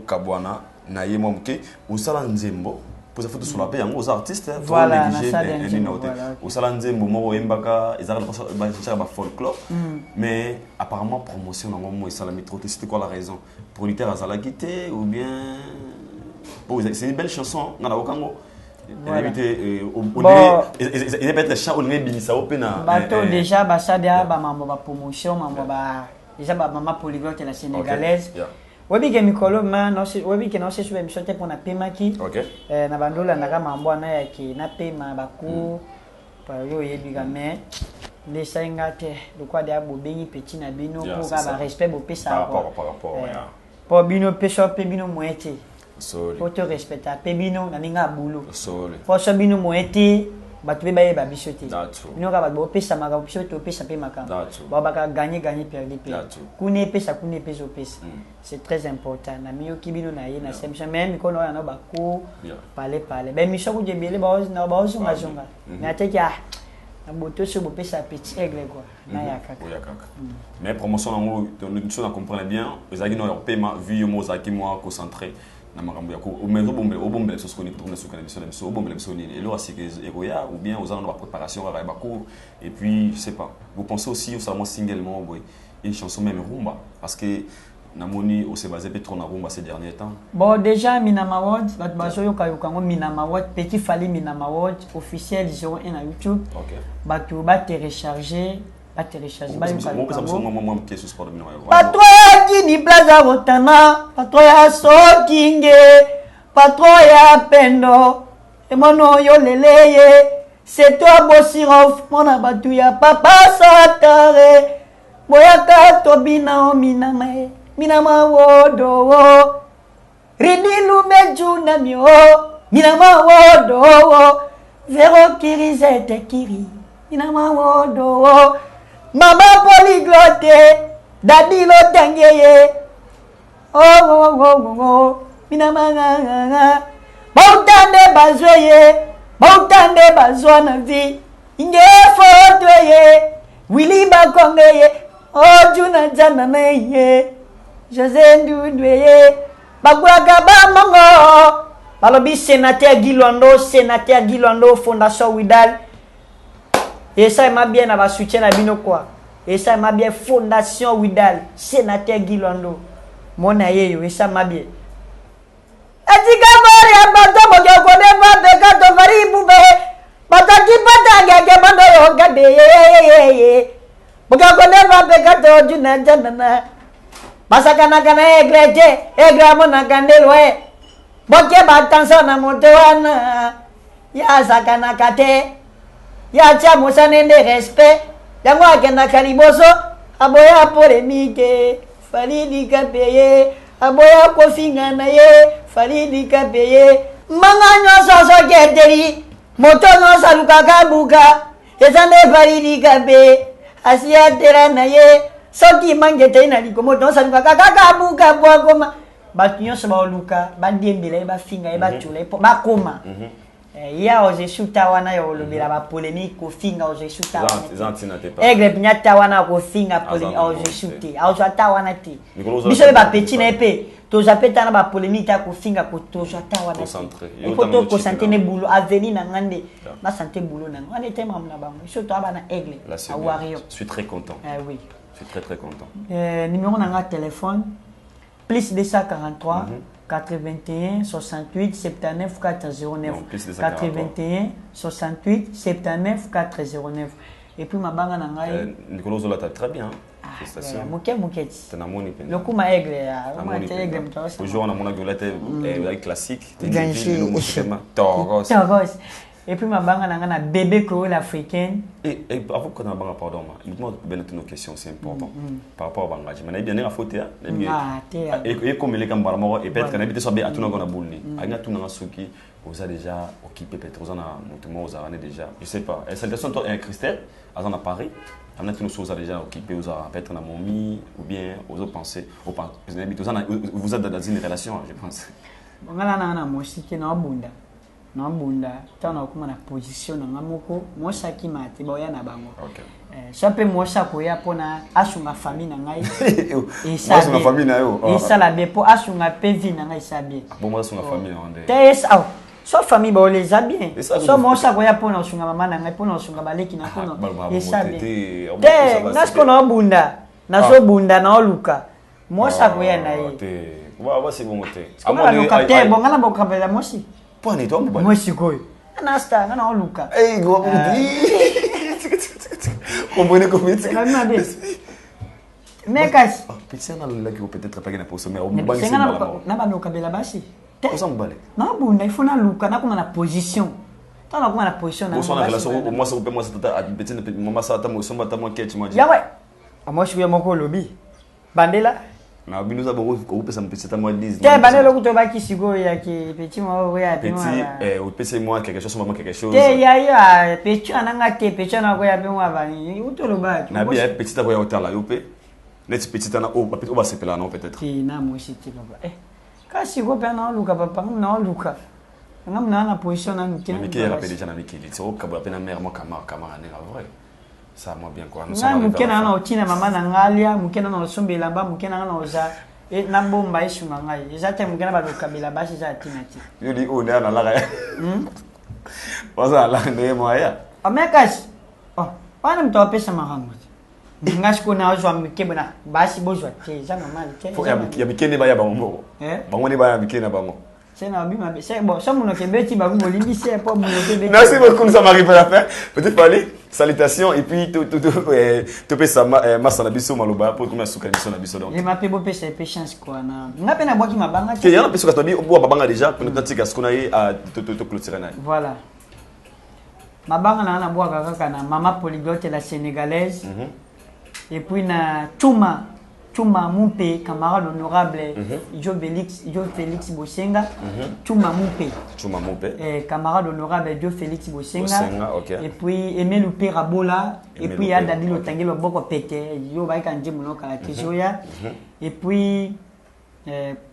kabwana na ye momke usala nzembo pour photo sur la paix yango aux artistes voilà usala nzembo mo embaka ezala ba folklore mais apparemment promotion na mo esala métro c'était quoi la raison producteur azala quitté ou bien c'est une belle chanson ngana okango. Voilà. Il est peut-être chat ou le binisa au pena. Bateau déjà ça déjà ma promotion déjà maman polyglotte la sénégalaise. Webi ke mikolo man no webi ke no se sur émission te pour na pemaki. Na bandola na kama mbwana ya ki na pema baku pa yo yebiga mais les singate de quoi dia bobengi petit na bino pour ba respect bo pesa par rapport pour bino pesa pe bino moitié. Faut te respecter. Pebino na ninga boulot. Faut so bino moeti batu be baye ba bisote. Bino ka ba bo pesa maka bisote pesa pe maka. Ba ba ka gagner perdre perdre. Kune pesa pesa. C'est très important. Na miyo kibino na ye na semcha même ko no ya no ba ko parler. Ben mi so ku je bele ba na ba zonga. Mais ateki na boto so bo pesa petit aigle quoi. Na ya kaka. Mais promotion ngo nous comprendre bien, les agino leur paiement vu yo mozaki moi concentré. Na makambo ya ko bombe so ko ni tourner sur l'émission de bombe so ni et là c'est que egoya ou bien aux endroits de préparation à Bakou et puis je sais pas vous pensez aussi au salon single moi boy une chanson même rumba parce que namoni au se basé trop na rumba ces derniers temps bon déjà Minama World bat baso yo kayokango Minama World petit fali Minama World officiel 01 na YouTube batu ba télécharger Patrouille Guinea Plaza Rotana, patrouille Sokinge, patrouille Pendo, et mon nom Yoleleye, c'est toi Bossirov, mon abatouya papa Satare, Boyaka Tobina Minama Wodo, Ridilu Mejuna Mio, Minama Wodo, Vero Kirizete Kiri, Minama Wodo. Mama polyglotte, daddy lo tangeye. Oh, minamanga. Bautande bazwana vi. Inge fotoye, Willy Bakongeye. Oh, Juna Jananaye, José Ndouye. Bagwagaba Mongo. Balobi sénateur Gilondo, Fondation Widal. Et ça m'a bien à soutien à bino quoi. Et ça m'a bien Fondation Widal, sénateur Gilondo. Mon aïe, et ça m'a bien. Atika mari abato bojo kode ba beka to vari bube. Bataki patanga ke mando yo gade. Bojo kode ba beka to juna janana. Basakana kana egre mona kandelwe. Boke batanso na motowana. Ya sakana kate. Ya tia mosanende respect yango akenda kaliboso aboya polémique falidi kapeye aboya kofinga na ye falidi kapeye manga nyoso geteri moto nyoso lukaka buka ezande falidi kape asiya tera na ye soki mangete ina likomo to saluka kaka buka bwa koma batu nyonso baoluka badiembela ba finga ba tula ba koma ya oje shuta wana yo lobela ba polémique ko finga oje shuta aigle pinyata wana ko finga polémique oje shute oje wana ti biso ba petit na epé to japeta na ba polémique ta ko finga ko to jata wana il faut to concentré ne boulot avenir na ngande na santé boulot na on était membre na bango surtout abana aigle a wario je suis très content oui je suis très content numéro na téléphone plus 243 81 68 79 409 81 68 79 409 et puis ma banga na ngai Nicolas Zola très bien félicitations muketi le coup ma aigle aujourd'hui on a mon agulate classique Togos et puis ma banga na bébé Chloé africaine et avant qu'on a banga pardon il me demande une question c'est important par rapport à banga mais bien à faute et comme les gambara et peut-être qu'on habite sur bien à tout na boulni anga tout na soki vous a déjà occupé peut-être vous en a notamment aux années déjà je sais pas et salutation toi un Christelle à à Paris on a tous nos choses déjà occupé vous a peut-être na momie ou bien aux autres pensées vous êtes dans une relation je pense banga na moi aussi qui na bunda na bunda tana kuma na position na ngamoko mosa ki mate boya na bango chape mosa ko ya pona asunga famille na ngai et ça asunga famille na yo et ça la be po asunga pevi na ngai ça bien bon moi asunga famille na onde te ça so famille ba les a bien so mosa ko ya pona asunga mama na ngai pona asunga baleki na pona et ça bien te nasko na bunda na so bunda na oluka mosa ko ya na ye wa c'est bon moté amoni te bon ngala boka bela mosi Pone toi mbona? Moi sikoyo. Anasta ngana oluka. Eh go mudi. Comprenez comment c'est? Mekas. Pizza na lola ki peut-être pas na poso mais au bangi c'est na ba noka bela basi. Osa mbale. Na bunda il faut na luka na kuma na position. Tana kuma na position na. Moi relation moi ça moi ça tata petit maman ça ta moi somba ta moi ketch moi. Ya ouais. Moi je suis moko lobby. Bandela. Na bino za bongo ko pesa mpesa moi 10. Te bandela ko to ba kisigo ya ki petit moi ya pe moi. Petit au pesa moi quelque chose moi quelque chose. Te ya petit ananga te petit na ko ya pe moi ba ni utolo ba. Na bien petit ta ko ya hôtel là yo pe. Net petit na o ba se pela non peut-être. Ti na moi si ti papa. Kasi go pe na luka papa na luka. Ngam na position na nti. Mais qui est rappelé déjà na mikili. C'est au kabla pe na mère moi camara ne la vrai. Ça moi bien quoi. Mukena na otina mama na ngalia, mukena na osombela ba, mukena na oza et na bomba isu ngai. Ezate mukena ba lokabela basi za tinati. Yo di o na la ga. Wasa la ne mo ya. Amekas. Oh, wana mtu apesa marango. Ngashiko na ozwa mukebona basi bozwa te za normal te. Faut ya mikene ba ya bango. Bango ne ba ya mikene bango. C'est normal mais c'est bon, ça mon kebeti ba ngo limbi c'est pas mon kebeti. Merci beaucoup nous avons arrivé à la fin. Peut-être parler salutations et puis tout peut ça massa na biso maloba pour kuma suka biso na biso donc. Et ma pe bo pesa pe chance quoi na. Ngape na boki mabanga. Que yana biso katobi obo babanga déjà pour notre tika skona yi à to clôturer na. Voilà. Mabanga na boa kaka na mama polyglotte la sénégalaise. Et puis na Tuma Moupe, camarade honorable Jo Félix Bosenga. Tuma Moupe, camarade honorable Jo Félix Bosenga. Et puis Aimé Loupé Rabola. Et puis il y a Dadilo Tangelo Boko Pété. Yo Baïkan Djemono Kalatejoya. Et puis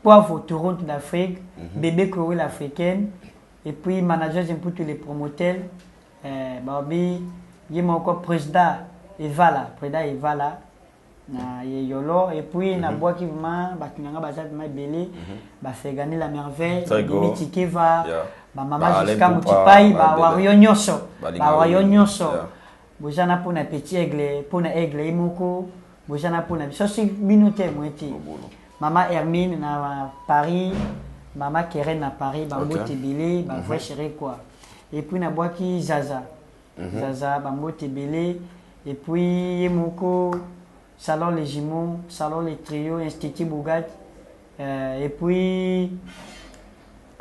Poivre Toronto d'Afrique. Bébé Chloé l'Africaine. Et puis manager pour tous les promoteurs. Barbie, il y a encore président Evala. Na yolo et puis na bois qui vraiment bakinanga bazat ma belé ba fait gagner la merveille bitike va ba mama jusqu'à mutipai ba wario nyoso bojana pona petit aigle pona aigle imoko bojana pona so si minute moiti mama Hermine na Paris mama Keren na Paris ba mbote belé ba vrai chéri quoi et puis na bois qui zaza ba mbote belé et puis yemoko Salon les Jumeaux, Salon les Trios, Institut Bougat, et puis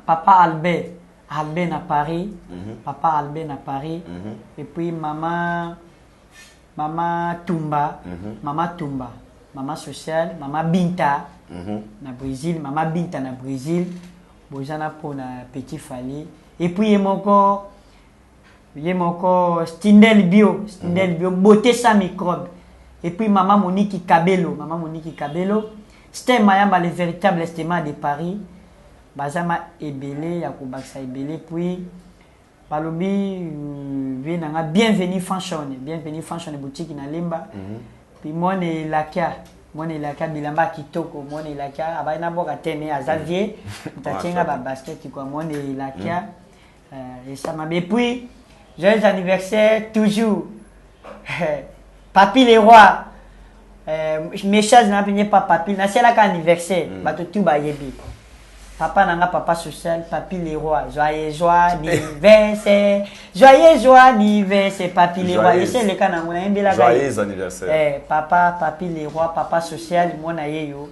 Papa Albert à Paris, Papa Albert à Paris, et puis Maman Tumba, Maman Sociale, Maman Binta, na Brésil, Maman Binta na Brésil, Bojana pour na Petit Fali, et puis il y a encore Stindel Bio, Beauté sans microbe. Et puis maman Monique Kabelo. C'était Mayamba, le véritable estimant de Paris. Bazama Ebele, Yakubaksa Ebele. Puis, Balobi, bienvenue Fanchon boutique na Limba. Puis moi, Lakia. Bilamba Kitoko. Moi, Lakia. Abaina Boga Tene à Xavier. Tatienga basket, quoi. Moi, Lakia. Et ça m'a bien. Puis, joyeux anniversaire, toujours. Papi les rois. Mes chers n'appellent pas Papi. C'est là qu'anniversaire. Bato tout bayebi. Papa nanga papa social, Papi les rois. Joyeux anniversaire. Joyeux anniversaire, Papi les rois. Et c'est le cas dans joyeux anniversaire. Papa, Papi les rois, papa social, moi na yo.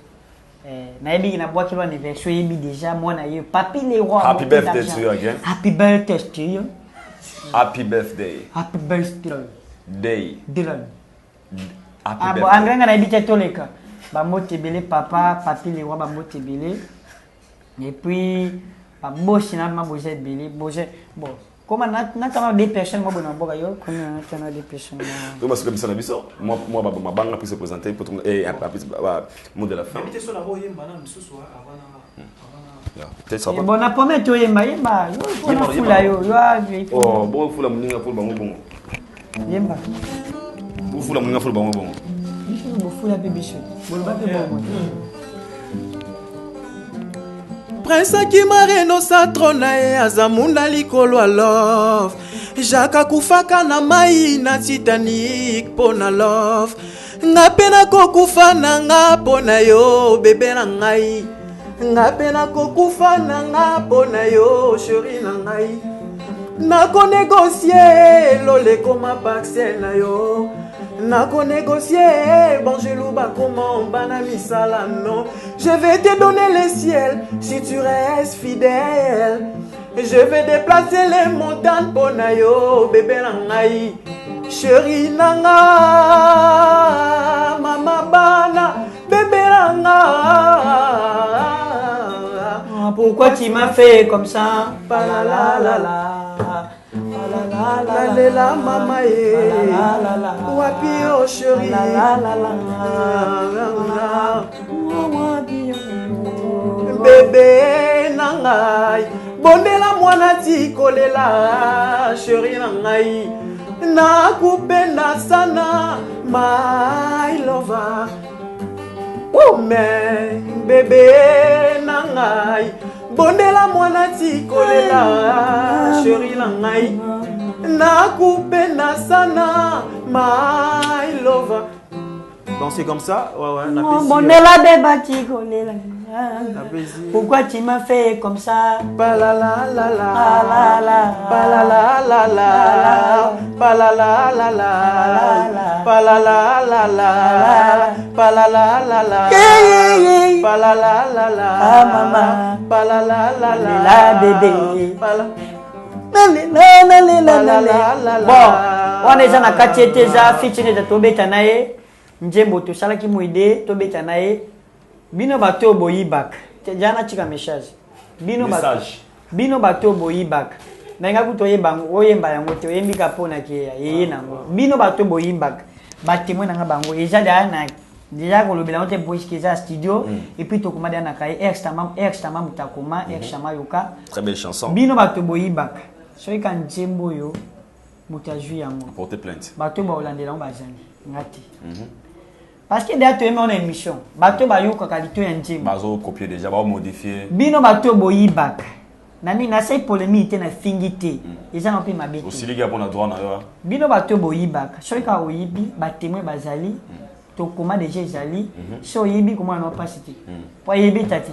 Naebi na bois qui l'anniversaire yebi déjà moi na yo. Papi les rois. Happy birthday to you again. Happy birthday to you. Happy birthday. Happy birthday. Day. Dylan. Happy birthday. Bon, André na habité toleka. Ba motebele papa, Papi les rois ba motebele. Et puis ba boss na ma bosse belé, bosse. Bon, comment na des personnes moi bon boka yo, comment na des personnes. Comment c'est comme ça na biso? Moi ma banga peut se présenter pour et un mot de la fin. Habité sur la rue yemba na msusu avant. Peut-être ça va. Bon na promet to yemba, yo na fula yo, oh, bon fula muninga fula bango bongo. Yemba. Bon fula muninga fula bango bongo. Bon fula bébé chou. Bon ba pe bon. Prince Kimareno satrona e azamunda likolo a love. Jaka kufaka na mai na Titanic pona love. Nga pena kokufa na nga pona yo bebe na ngai. Nga pena kokufa na nga pona yo chérie na ngai. Nako négocier lole koma paxel na yo. Nako négocier bonjour ba comment bana misala non. Je vais te donner le ciel si tu restes fidèle. Je vais déplacer les montagnes pour nayo bébé nangai. Chérie nanga mama bana bébé nanga. Pourquoi tu m'as fait comme ça? Pa la la la la. La mama wapi oh chérie bébé nangai bondela mwana tikolela chérie nangai nakupenda sana my lover oh mais bébé nangai bondela mwana tikolela chérie nangai nakupenda sana my lover. Donc c'est comme ça, ouais, bondela beba tikolela. Pourquoi tu m'as fait comme ça? Pa la la la la pa la la la la pa la la la la pa la la la la pa la la la la pa la la la la maman pa la la la la bébé bon on est na kati teza fitine de tobeta nae njembo to sala ki moide tobeta nae bino bato boyibak jana chika message bino bato boyibak na nga kuto yebango oyemba yango te oyembika pona ke yeye nango bino bato boyibak batemwe nanga bango eja na déjà ko lobela on te boys qui za studio et puis to komada na kai extrêmement mutakoma extrêmement yoka très belle chanson bino bato boyibak soki ka njembo yo mutajui yango porter plainte bato ba olandela on bazani ngati parce que derrière toi on a une émission bato ba yoka kalito ya njembo bazo copier déjà ba modifier bino bato boyibak nani na sai polémique te na fingité eza na pe mabete aussi les gars pour na droit na yo bino bato boyibak soki ka oyibi ba témoin bazali to koma déjà ezali so oyibi comment on passe te po oyibi tati.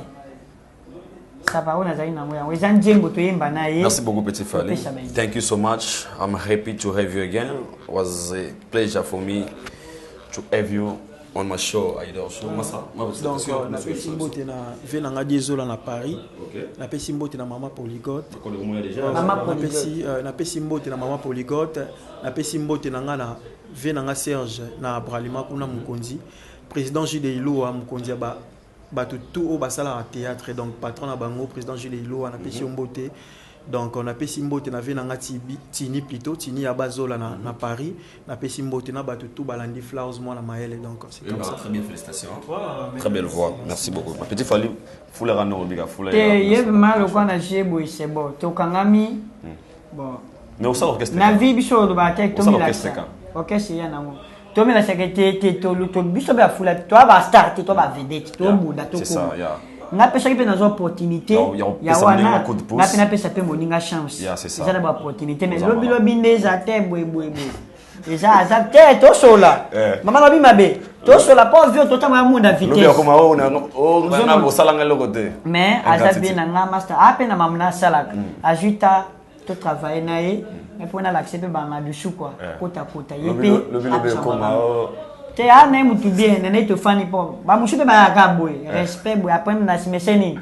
Merci beaucoup, Petit Fally. Thank you so much. I'm happy to have you again. It was a pleasure for me to have you on my show, Idol Show. Donc, na pesi mbote na venanga diezola na Paris. Na pesi mbote na Mama Polygote. Na pesi mbote na Mama Polygote. Na pesi mbote na ngana venanga Serge na Bralima kuna Mukonzi. Président Jules Iloa Mukonzi ba tout au basala à théâtre donc patron à bango président Jules Ilo on a pêché mbote Donc on a fait Simbo, on a vu Tini plutôt, Tini à Bazola na Paris, on a fait Simbo, on a battu tout Balandi Flowers moi la Maëlle, donc c'est comme ça. Très bien, félicitations. Ouais, très belle voix, merci beaucoup. Petit Fally, faut les rendre au biga, faut les. Il y a mal au coin de chez Boy, c'est bon. Tu Kangami, bon. Mais au sein l'orchestre. Na vie biso do ba tek to mi la sa. Orchestre ya na mo. To mi la secrétaire to lu to biso ba fula, toi ba start, toi ba vedette, toi buda to ko. C'est ça, ya. Na pesa ki pe na opportunité ya wana na pe na pesa pe moninga chance eza na ba opportunité mais lobi ndeza te boy eza te to sola mama lobi mabe to sola pas vieux to tama mu na vitesse lobi koma o na bo salanga lokote mais aza bien na master ape na mamna salaka ajuta to travailler na ye mais pour na l'accepter ba na du chou quoi kota yepe lobi koma te a na mutu bien na ne to fani po ba mushu be ba ka boy respect boy après na simeseni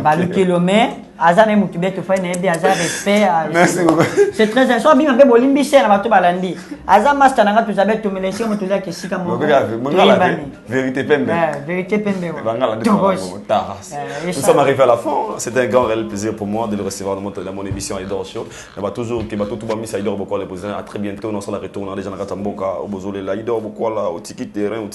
ba le kilomètre azana mutu bien to fani na bien azana respect merci beaucoup c'est très important bien be bolimbi se na bato balandi aza master na to zabe to melesi mutu za ke sika mo vérité pembe vérité pembe nous sommes arrivés à la fin. C'était un grand réel plaisir pour moi de le recevoir dans mon émission Aïdor Show. On va toujours que tout va mis Aïdor Bokola les posés. À très bientôt. On sera retourner déjà dans Katamboka au Bozole l'Aïdor Bokola au tiki terrain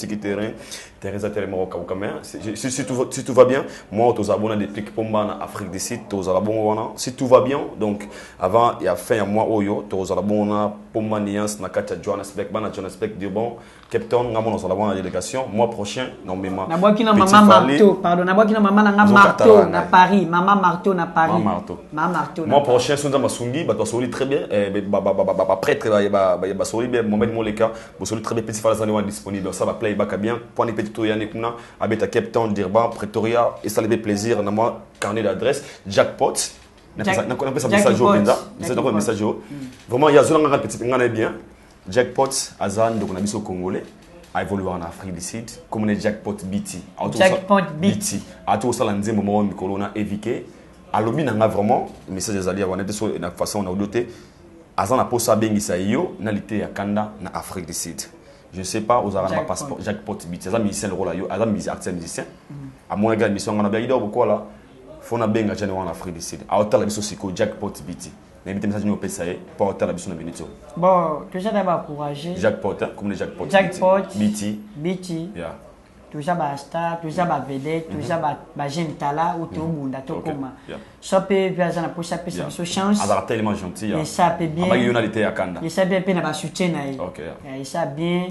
Teresa Teremoroka au Cameroun. Si tout va bien, moi tous abonnés des pics Pomba en Afrique du Sud, tous abonnés. Si tout va bien, donc avant il y a fin à moi Oyo, tous abonnés Pomba Niance Nakata Johannesburg, Johannesburg Diobon, Cape Town, nous sommes la délégation. Mois prochain, normalement. Na boki na maman marteau, pardon, na boki na maman na marteau na Paris, maman marteau na Paris. Maman marteau. Mois prochain, Sunda Masungi, bah toi soli très bien, prêtre bah soli bien, Mohamed Moleka, bah soli très bien, petit Fally Zane disponible, ça va play back bien. Point petit tout yannick kuna, habite à Cape Town, Durban, Pretoria, et ça le plaisir, na moi carnet d'adresse, Jackpot. On appelle ça message au Binda, c'est donc un message au. Vraiment, il y a un petit peu bien. Jackpot, Azan, donc on a mis au Congolais, a évolué en Afrique du Sud, comme on est Jackpot BT. Jackpot BT. À tout ça, l'année, moment où on a éviqué, à l'objet, on a vraiment, le message des alliés, on a sur une façon, on a doté, Azan a posé à Bengisa Iyo, on a été à Kanda, en Afrique du Sud. Je ne sais pas, aux Arabes, passeport, Jackpot BT, Azan musicien le rôle, Azan musicien, à mon égard, mission, on a bien idée, pourquoi là, faut na benga jana en Afrique du Sud. À hôtel la biso siko Jackpot BT. N'habitez message nous pesa pas hôtel la biso na benito. Bon, tout ça d'abord encourager. Jackpot, comme les Jackpot. Jackpot BT. Yeah. Tout ça ba star, tout ça ba vedette, tout ça ba jeune tala ou tout bunda to koma. Ça peut bien ça na pour ça peut se chance. Alors tellement gentil. Et ça peut bien. Aba yonalité à Kanda. Et ça bien na ba soutien na. OK. Et ça bien.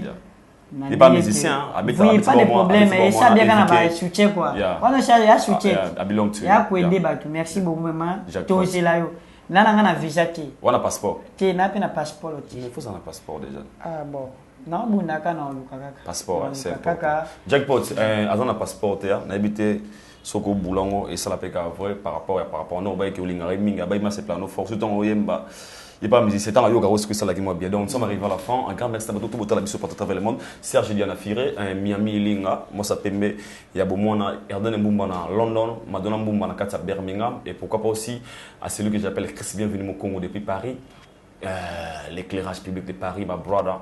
Il n'est pas musicien, oui, pas de problème, et ça bien qu'on a soutien quoi. On a ça soutien. Il y a quoi aider bateau. Merci beaucoup maman. Toi c'est là yo. Là on a visa ti. On a passeport. Ti na pas passeport ti. Il faut un passeport déjà. Ah bon. Non, bunda kana lukaka. Passeport, c'est important. Jackpot, azon a passeport ya, na habité soko boulango et ça la peka vrai par rapport non ba ke ulinga minga ba c'est plano force temps oyemba. Il n'y a pas musicien, c'est un yoga que ça l'a bien. Donc, nous sommes arrivés à la fin. Un grand merci à tout le monde pour travers le monde. Serge Diana Firé, Miami Linga, Mossa Pembe, il y a Bomona, Erden Mbumba à London, Madonna Mbumba à Katia Birmingham, et pourquoi pas aussi à celui que j'appelle Chris Bienvenue au Congo depuis Paris, l'éclairage public de Paris, ma brother,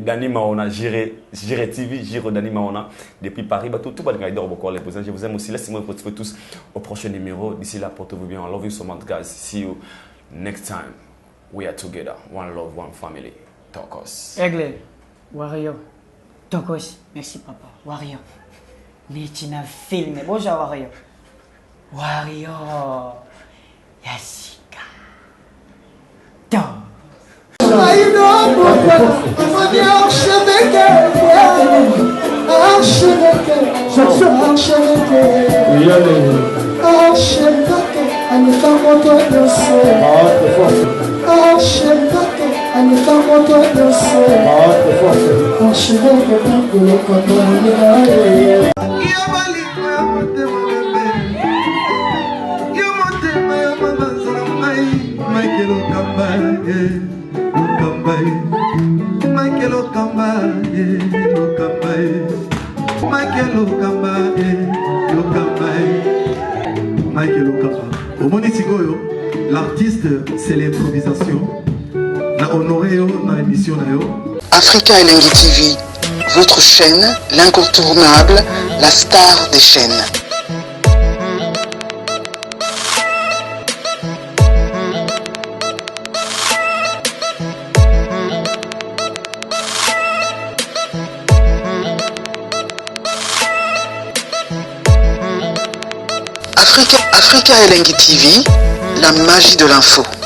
Dani Maona, Gire TV, Giro Dani Maona, depuis Paris, tout le monde les besoins. Je vous aime aussi. Laissez-moi vous retrouver tous au prochain numéro. D'ici là, portez-vous bien. I love you so much, guys. See you next time. We are together. One love, one family. Tokos. Aigle, Warrior. Tokos. Merci, papa. Warrior. Nitina film. Bonjour, Warrior. Warrior. Yassika. Tom. Michael Okamba, l'artiste, c'est l'improvisation. Na honoré dans l'émission. Africa Elengi TV, votre chaîne, l'incontournable, la star des chaînes. Africa Elengi TV, la magie de l'info.